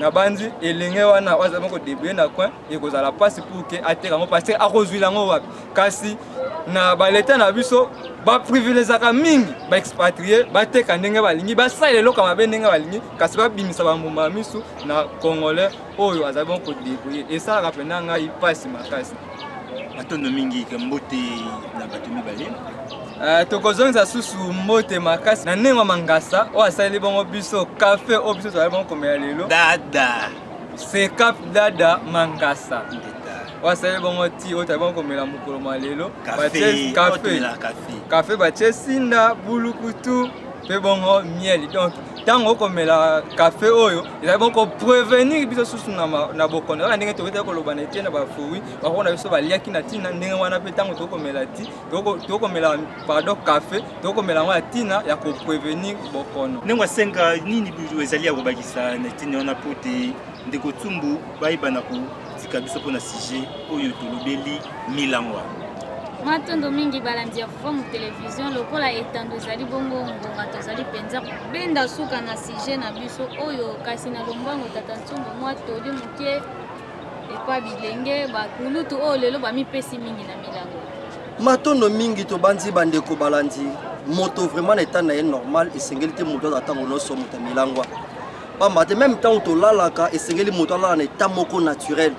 na bandi elenge wana wazali kodebrie na coin ekozala mpasi pour ke ateka yango parce que akozwila yango wapi kasi na baleta na biso baprivilegiaka mingi baexpatrie bateka ndenge balingi basala eloko mabe ndenge balingi kasi babimisa bambuma ya misu na congolais oyo azali bongo kodebrie esalaka mpena ngai mpasi makasi matondo mingi mbote na bato mibale tokozongisa susu mbote makasi na ndenge mangasa oyo asaleli bongo biso kafe oyo biso tozali bongo komela lelo dada sekap dada mangasa oyo bongo ti oyo tozali bongo komela mokolo mwa lelo kafe batie sinda bulukutu pe bongo miel. Donc tango komela café oyo eza boko prévenir biso susu na bokono la ndenge toketa koloba na ete na ba fruits bakona biso baliaki na tina ndenge wana pe tango tokomela ti tokomela pardon café tokomela ngwa tina ya ko prévenir bokono. Nengwa senga nini biso ezali ya kobakisa na tina wana pote ndeko tumbu bayibana ko tika biso pona sujet oyo tolobeli milangwa. Matondo mingi balandi ya vuva mu télévision lokola etando ezali bongo ngonga tozali penza benda suka na sujet na biso oyo kasi na lombango tata ntsumbu mwa toli moke epa bilenge bakulutu oyo lelo bamipesi mingi na milango. Matondo mingi tobandi bandeko balandi moto vraiment na état na ye normal esengeli te moto atango nyonso moto ya milangwa pamba te même temps tolalaka esengeli moto alala na état moko naturel.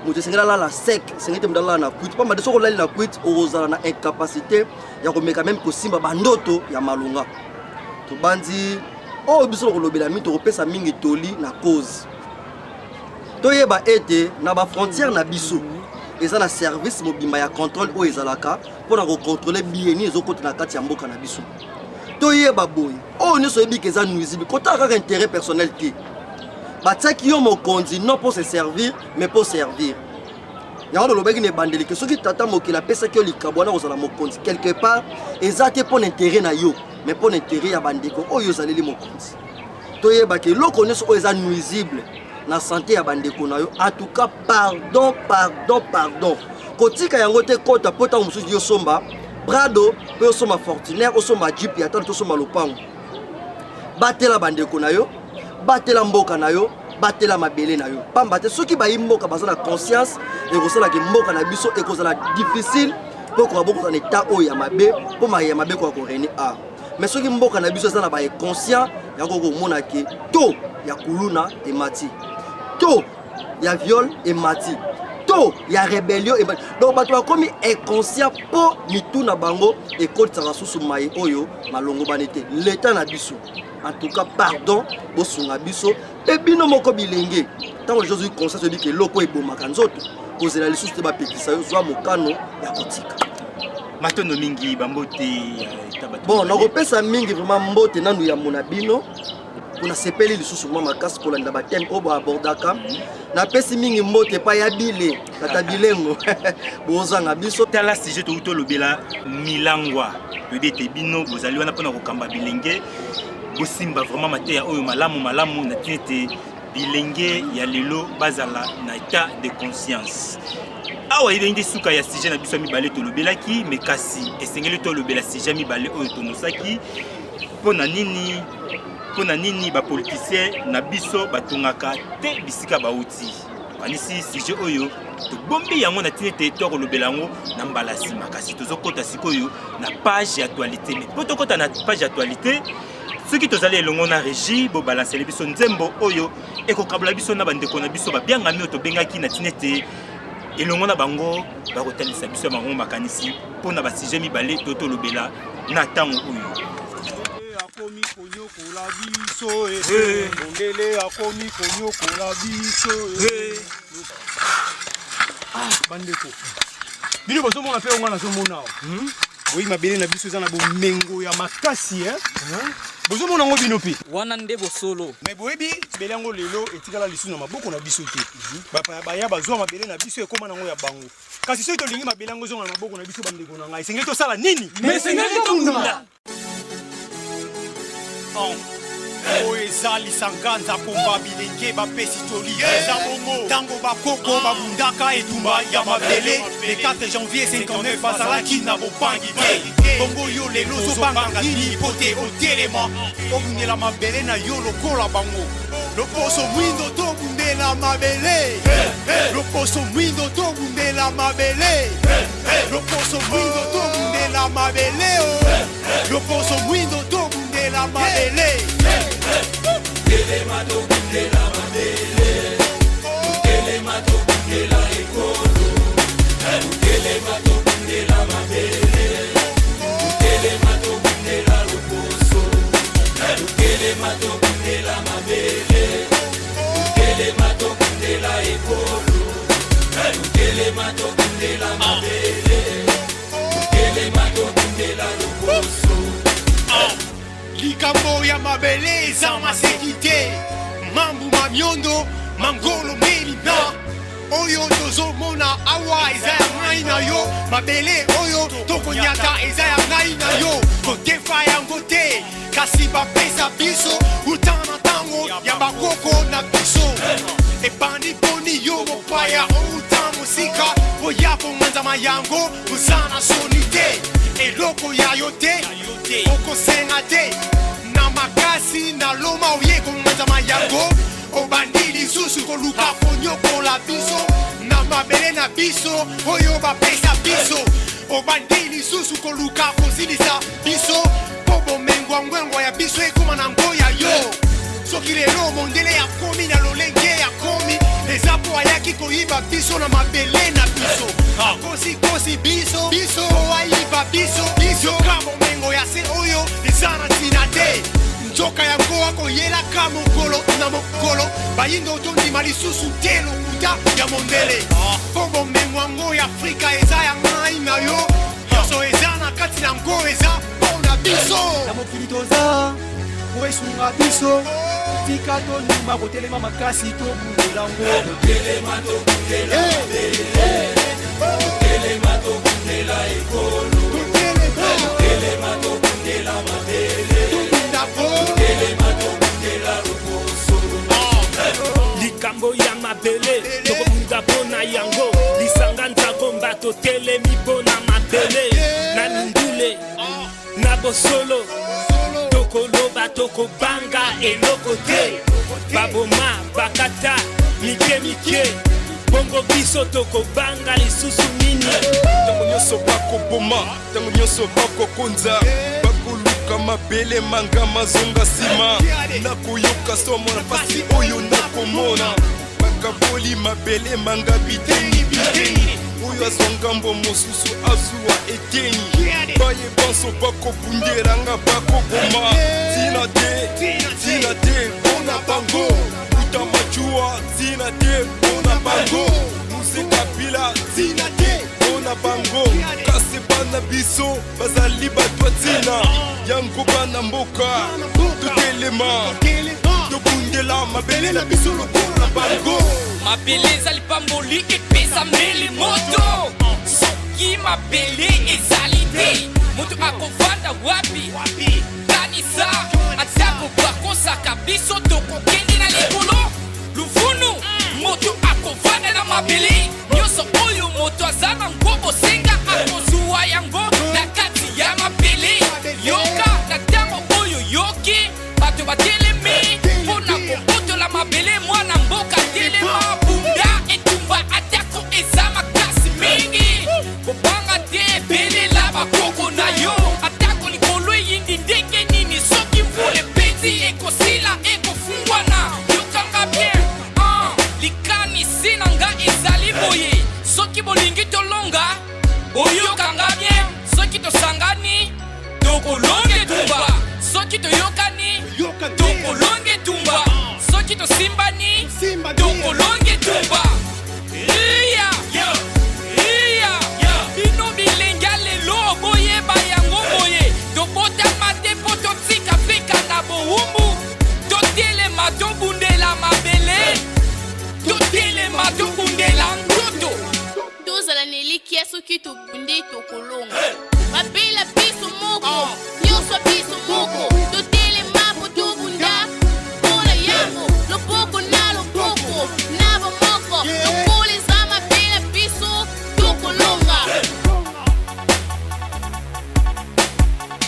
Moto sengela la sec sengete mdala na kuit pas de soko lali na kuit ozala na incapacité ya ko meka même kosimba bandoto ya malunga to bandi o biso ko lobela mi to kopesa mingi toli na cause to yeba ete na ba frontière na biso eza na service mobimba ya contrôle o ezalaka pona ko contrôler bien ezokota na kati ya mboka na biso to yeba boy o nyso yebi ke za nuisible kota kaka intérêt personnel te. Bataki yo mokonzi non pour se servir mais pour servir. Yango lobeki ne bandeli que soki tata mokila pesa ki likabwana kozala mokonzi quelque part ezate pour intérêt na yo mais pour intérêt ya bandeko oyo zaleli mokonzi. Toyeba ke loko neso o eza nuisible na santé ya bandeko na yo. En tout cas pardon. Kotika yango te kota pota mususu yo somba Prado pe somba Fortunaire o somba Jeep ya tanto somba lopango. Batela bandeko na yo. Batela mboka na yo, batela mabele na yo. Pamba te soki ba mboka bazana conscience et kosala ke mboka na biso et kozala difficile pour ko boko na état o ya mabe pour ma ya mabe ko reni a. Mais soki mboka na biso zana ba conscient ya ko mona ke to ya kuluna et mati. To ya viol et mati. To ya rébellion et mati. Donc bato ba komi inconscient pour mituna bango et kotsa susu mai oyo malongo banete. L'état na biso. En tout cas, pardon, bosunga biso et bino moko bilenge. Tant Jésus conscience dit que loko ebomaka nzoto. Kozela lisusu te ba pekisa yo zwa mokano ya kotika. Matondo mingi bambote tabato. Bon, na kopesa mingi vraiment mbote nanu ya mona bino. Kuna sepeli lisusu mama kasi kolanda ba thème obo abordaka. Na pesi mingi mbote pa ya bile, tata bilengo. Bozanga biso tala sujet to lobela milangwa. Bebete bino bozali wana pona kokamba bilenge. Bosimba vraiment mateya oyo malamu na tete bilenge ya lelo bazala na état de conscience. Awa ibenge suka ya sujet na biso mibale to lobelaki mais kasi esengeli to lobela sujet mibale oyo to nosaki pona nini ba politicien na biso batungaka te bisika bauti. Anisi sujet oyo to bombi yango na tete to lobela ngo na mbala sima kasi tozokota sikoyo na page actualité mais poto kota na page actualité. Ceux qui tozali elongo na régie bo balancer biso nzembo oyo ekokabula biso na bandeko na biso ba bianga mi to bengaki na tinete elongo na bango ba kotalisa biso bango makanisi pona ba sujet mibale toto lobela na tango oyo akomi konyoko la biso ondele akomi konyoko la biso bandeko bino bozo mona pe onga na zo mona oui mabele na biso za na bomengo ya makasi bozo mona ngo bino pe wana nde bosolo mais boyebi bele yango lelo etikala lisu na maboko na biso te baya bazwa mabele na biso ekoma nango ya bango kasi soki tolingi mabele yango zonga na maboko na biso bandeko na ngai esengeli tosala nini mais esengeli tobunda oyo eza lisanganza pomba bilenge bapesi toli eza bongo ntango bakoko babundaka etumba ya mabele le 4 janvier 59 bazalaki na bopangi te bongo yo lelo ozobanganga nini po te otelema obundela mabele na yo lokola bango loposo mwindo tobundela mabele loposo mwindo tobundela mabele loposo mwindo tobundela mabele loposo mwindo tobundela mabele Telemato bundela mabele Telemato bundela ekolo Telemato bundela mabele Telemato bundela loposo Telemato bundela mabele Telemato bundela ekolo Telemato bundela mabele Telemato bundela loposo likambo ya mabele eza masekite mambu mamiondo mangolo melina oyo tozomona awa eza ya ngai na yo mabele oyo tokonyata eza ya ngai na yo kotefa yango te kasi bapesa biso utana ntango ya bakoko na biso ebandi poni yo mopaya outa mosika oya komanzama yango ozana soni te eloko ya yo te okosenga te na makasi na loma oye komanzama yango obandi lisusu koluka konyokola biso na mabele na biso oyo bapesa biso obandi lisusu koluka kosilisa biso po bomengwangwengwa ya biso ekoma na ngoya yo soki lelo mondele akomi na lolenge akomi eza po ayaki koyiba biso na mabele na biso akosikosi biso oayiba biso ka bomengo ya se oyo eza na ntina te nzoka yango akoyelaka mokolo na mokolo bayindo tondima lisusu te lokuta ya mondele po bomengo yango ya afrika eza ya ngai na yo nyonso eza na kati na ngo eza mpo na biso na mokili toza po esunga biso tika tondima kotelema makasi tobundela ngo totelema tobundela ekolo totelema tobundela mabele likambo ya mabele tokobunda mpona yango lisanga nzako mbato telemi mpona mabele na mindule na bosolo tokoloba tokobanga eloko te baboma bakata mike bongo biso tokobanga lisusu nini ntango nyonso bakoboma ntango nyonso bakokonza bakoluka mabele manga mazonga nsima nakoyoka somo na pasi oyo nakomona bakaboli mabele manga biteni oyo azwa ngambo mosusu azwa eteni baye banso bakobundelanga bakoboma tina te mpona bango uta machuwa tina te mpona bango muzika pila tina te mpona bango kasi bana biso bazali bato tina yango bana mboka totelema tobundela mabele na biso lokola bango mabele ezali pamboli epesa mbeli moto soki mabele ezali te moto akovanda wapi kanisa atako bakosaka biso tokokende na likolo luvunu moto akovanda na mabele nyonso oyo moto aza na ngobo senga akozwa yango na kati ya mabele yoka na ntango oyo yoki bato batelemi mpona kobotola mabele mwana mboka telema bunda etumba atako eza makasi mingi kobanga te ebelela bakoko na yo atako likolo eyindi ndenge nini soki mvula epeti ekosila ekofungwana yokanga bien likanisi na nga ezali boye soki bolingi tolonga boyokanga bien soki tosangani tokolonga etumba soki toyokani tokolonga etumba soki tosimbani tokolonga etumba bino bilenga lelo boyeba yango boye tobotama te mpo totika peka na bowumbu totelema tobundela mabele totelema tobundela ndoto tozala na elikia soki tobunde tokolonga mabela biso moko nyonso biso moko totelema po tobunda mpona yango loboko na loboko na bomoko tokoleza mabela biso tokolonga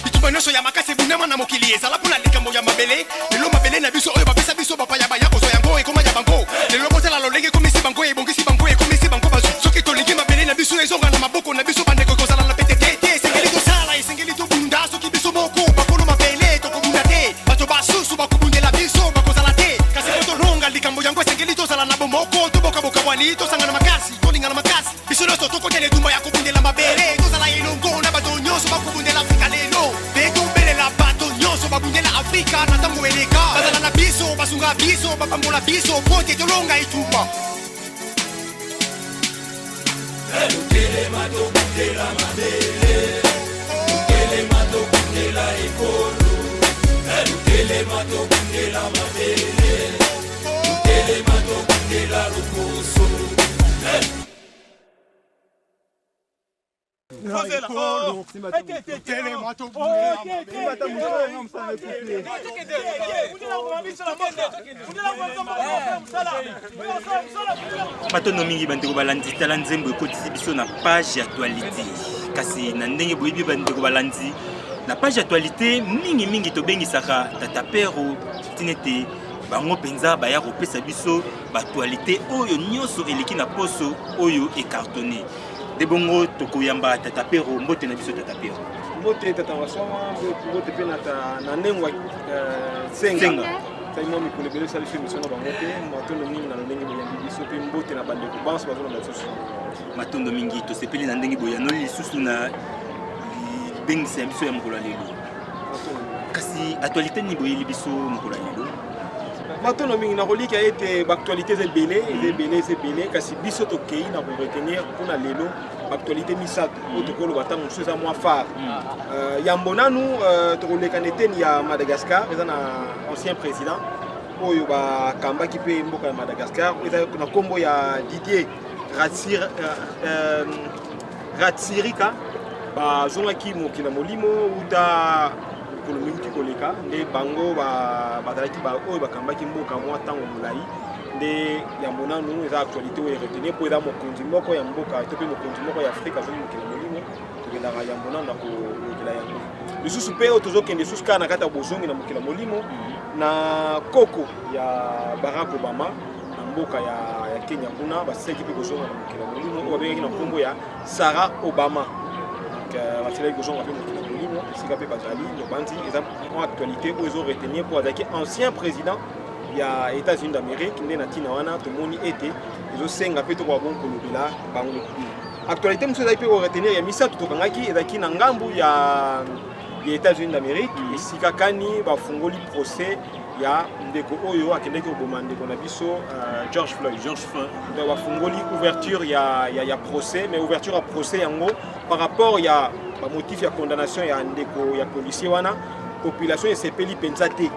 bitumba nyonso ya makasi ebundama na mokili ezala mpona likambo ya mabele lelo mabele na biso oyo bapesa biso bapaya baya kozwa yango ekoma ya bango lelo botala lolenge ekomisi bango ebongisi bango ekomisi bango bazwi soki tolingi mabele na biso ezonga na maboko na biso bandeko kozala na pete te esengeli tosala esengeli tobunda soki biso moko bakolo mabele tokobunda te bato basusu bakobundela biso bakozala te kasi po tolonga likambo yango esengeli tozala na bomoko tobokaboka bwani tosanga na makasi tolinga na makasi biso nyonso tokotela etumba ya kobundela mabele tozala elongo na bato nyonso bakobundela afrika lelo mpe tobelela bato nyonso babundela afrika na ntango eleka bazala na biso basunga biso bapambola biso po te tolonga etumba totelema tobundela mabele totelema tobundela ekolo Totelema tokundela mabele Totelema tokundela lokoso matondo mingi bandeko balandi tala nzembo ekotisi biso na page ya actualité kasi na ndenge boyebi bandeko balandi na page ya actualité mingi tobengisaka tata pero tinete bango penza baya kopesa biso baactualité oyo nyonso eleki na poso oyo ecartonné de bongo tokoyamba tata pero mbote na biso tata pero mbote tata wasoma mbote pe na ndengwa senga taimo mikolo bele sali so misona bango te matondo mingi na ndenge boyambi biso pe mbote na bandeko banso bazona na biso matondo mingi tosepeli na ndenge boyanoli lisusu na bengisa biso ya mokolo lelo kasi actualité ni boyeli biso mokolo lelo matondo mingi na kolika ete baactualité ezebele kasi biso tokei na koretenir mpona lelo baactualité misato oyo tokoloba ntango mosusu eza mwa phare yambo nanu tokoleka na eteni ya Madagascar eza na ancien président oyo bakambaki mpe mboka ya Madagascar eza na nkombo ya Didier Ratsirika bazongaki mokili na molimo uta mikolo mingi koleka nde bango bazalaki oyo bakambaki mboka mwa ntango molai nde yambo nanu eza actualité oyo eretenir mpo eza mokonzi moko ya mboka to mpe mokonzi moko ya Afrika azongi mokili na molimo tokendaka yambo nanu na kolekela yango lisusu mpe oyo tozokende lisusu kaka na kati ya bozongi na mokili na molimo na koko ya Barack Obama na mboka ya Kenya kuna basilaki mpe kozonga na mokili na molimo oyo babengaki na nkombo ya Sarah Obama basilaki kozonga mpe mokili na molimo esika mpe bazali lobanzi eza en actualité oyo ezoretenir mpo azalaki ancien président ya États-Unis d'Amérique nde na ntina wana tomoni ete ezosenga mpe tokoka bongo kolobela bango actualité mosusu ezali mpe koretenir ya misato tokangaki ezalaki na ngambu ya États-Unis d'Amérique esika kani bafungoli procès ya ndeko oyo akendaki koboma ndeko na biso George Floyd donc bafungoli ouverture ya procès mais ouverture ya procès yango par rapport ya bamotif ya condamnation ya ndeko ya policier wana population esepeli mpenza te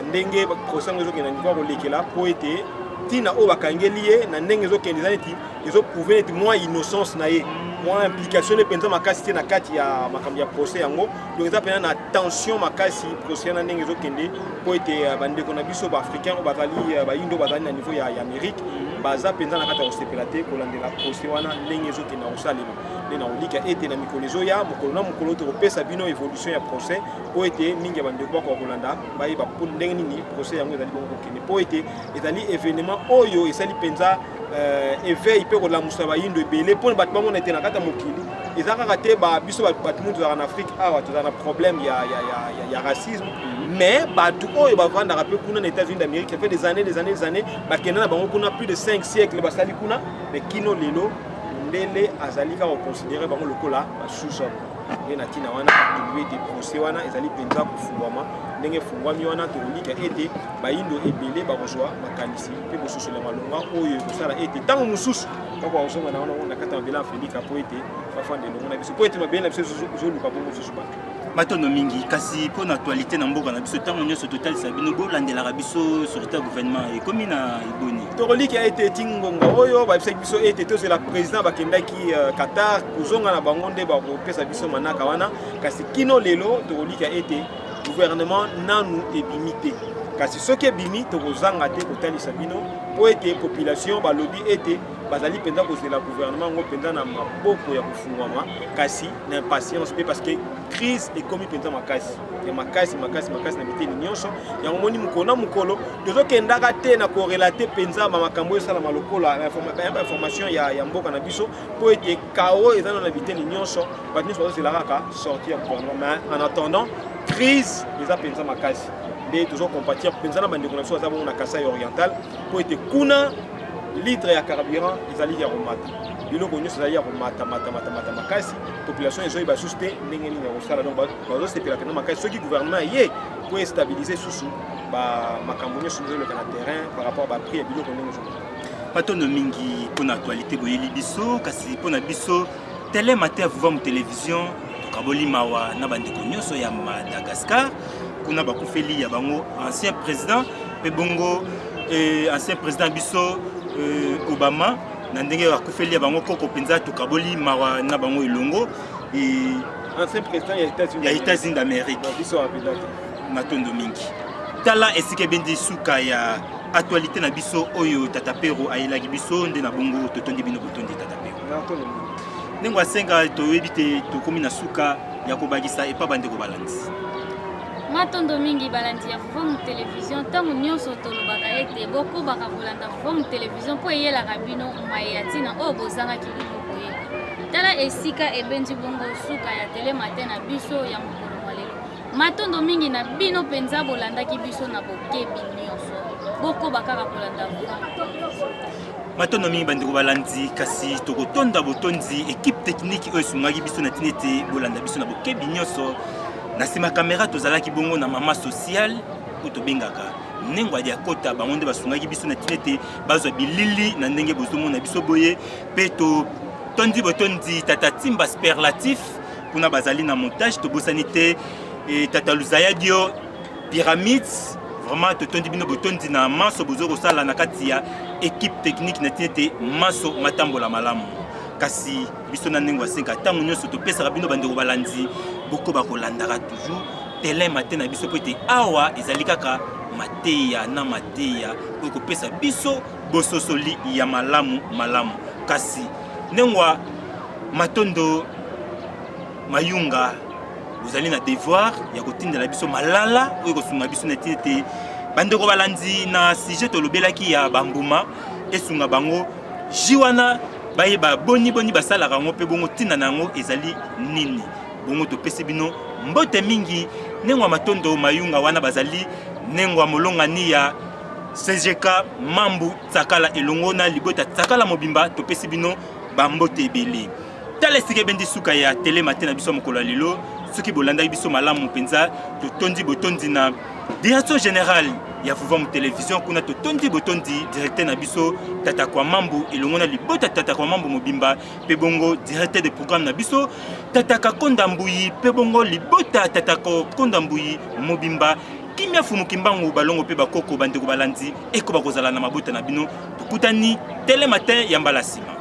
ndenge procès yango ezokende na niveau kolekela mpo ete ntina oyo bakangeli ye na ndenge ezokende eza neti ezoprouve neti mwa innocence na ye mwa implication mpenza makasi te na kati ya makambo ya procès yango donc eza mpena na tension makasi procès na ndenge ezokende mpo ete bandeko na biso baafricain oyo bazali bayindo bazali na niveau ya Amérique baza mpenza na kati ya kosepela te kolandela procès wana ndenge ezokende na kosalema nde na kolika ete na mikolo ezoya mokolo na mokolo tokopesa bino évolution ya procès mpo ete mingi ya bandeko bakoka kolanda bayeba ndenge nini procès yango ezali bongo kokende mpo ete ezali événement oyo esali mpenza éveil mpe kolamusa bayindo ebele mpona bato bamona ete na kati ya mokili eza kaka te biso bato mu tozalaka na Afrique awa tozala na problème ya racisme mais bato oyo bavandaka mpe kuna na États-Unis d'Amérique ça fait des années bakenda na bango kuna plus de 5 siècles basali kuna mais kino lelo ndele azali kaka koconsidere bango lokola basusa nde na ntina wana atolue ete procès wana ezali mpenza kofungwama ndenge efungwami wana tokolika ete bayindo ebele bakozwa makanisi mpe kososola malonga oyo ekosala ete ntango mosusu kaka kozonga na wana na kati ya mabele afrika mpo ete bafanda elongo na biso mpo ete mabele na biso ezoluka bongo mosusu bato matondo mingi kasi mpo na actualité na mboka na biso ntango nyonso totalisa bino bolandelaka biso surtout gouvernement ekomi na eboni tokolika ete tingonga oyo babisaki biso ete tozela président bakendaki Qatar kozonga na bango nde bakopesa biso manaka wana kasi kino lelo tokolika ete gouvernement nanu ebimi te kasi soki ebimi tokozanga te kotalisa bino mpo ete population balobi ete bazali mpenza kozela gouvernement yango mpenza na maboko ya kofungwama kasi na impatience mpe parce que crise ekomi mpenza makasi na biteni nyonso yango moni mokolo na mokolo tozokendaka te na korelate mpenza bamakambo oyo esalama lokola information ya mboka na biso mpo ete kao eza na biteni nyonso bato nyonso bazozela kaka sorti ya gouvernement mais en attendant crise eza mpenza makasi nde tozokompatir mpenza na bandeko na biso baza bongo na Kasai oriental mpo ete kuna litre ya carburant ezali ya komata biloko nyonso ezali ya komata makasi population ezoyeba susu te ndenge nini ya kosala donc bazosepela mpenza makasi soki gouvernement ye mpo estabilize susu makambo nyonso ezoleka na terrain par rapport à baprix ya biloko ndenge ezoleka matondo mingi mpona actualité boyeli biso kasi mpona biso telema te avuva mu télévision tokaboli mawa na bandeko nyonso ya Madagascar kuna bakufeli ya bango ancien président pe bongo ancien président biso Obama na ndenge bakufeli ya bango koko penza tokaboli mawa na bango ilongo ancien président ya États-Unis d'Amérique biso apelaki matondo mingi tala esike bendi suka ya actualité na biso oyo Tata Pero ayelaki biso nde na bongo totondi bino botondi Tata Pero ndenge asenga toyebi te tokomi na suka ya kobakisa epa bandeko balandi matondo mingi balandi ya Vova mu télévision ntango nyonso tolobaka ete bokobaka kolanda Vova mu télévision mpo eyelaka bino maye ya ntina oyo bozangaki bino koyeba tala esika ebendi bongo suka ya tele matin na biso ya mokolo mwa lelo matondo mingi na bino mpenza bolandaki biso na bokebi nyonso bokoba kaka kolanda matondo mingi bandeko balandi kasi tokotonda botondi équipe technique oyo esungaki biso na ntina ete bolanda biso na bokebi nyonso na nsima kamera tozalaki bongo na mama sociale oyo tobengaka ndenge adi akota bango nde basungaki biso na ntina ete bazwa bilili na ndenge bozomona biso boye mpe totondi botondi Tata Timba superlatif kuna bazali na montage tobosani te Tata Luzaya Dio Pyramides vraiment totondi bino botondi na maso bozo kosala na kati ya équipe technique na ntina ete maso matambola malamu kasi biso na ndenge asenga ntango nyonso topesaka bino bandeko balandi bokoba kolandaka toujours tele matin na biso po ete awa ezali kaka mateya na mateya oyo kopesa biso bososoli ya malamu kasi ndenge matondo mayunga bozali na devoir ya kotindela biso malala oyo kosunga biso na ntina ete bandeko balandi na sujet tolobelaki ya bambuma esunga bango jiwana bayeba boni basalaka yango mpe bongo ntina na yango ezali nini bongo topesi bino mbote mingi ndenge matondo mayunga wana bazali ndenge molongani ya CGK mambu tsakala elongo na libota tsakala mobimba topesi bino bambote ebele tala esika ebendi suka ya tele matin na biso mokolo ya lelo soki bolandaki biso malamu mpenza totondi botondi na direction générale ya Vova mu télévision kuna totondi botondi directeur na biso Tata Kwa Mambu elongo na libota Tata Kwa Mambu mobimba pe bongo directeur de programme na biso Tata Kakonda Mbuyi pe bongo libota Tata Kakonda Mbuyi mobimba kimia fumukimbangu balongo pe bakoko bandeko balandi eko bakozala na mabota na bino tokutani tele matin ya mbala sima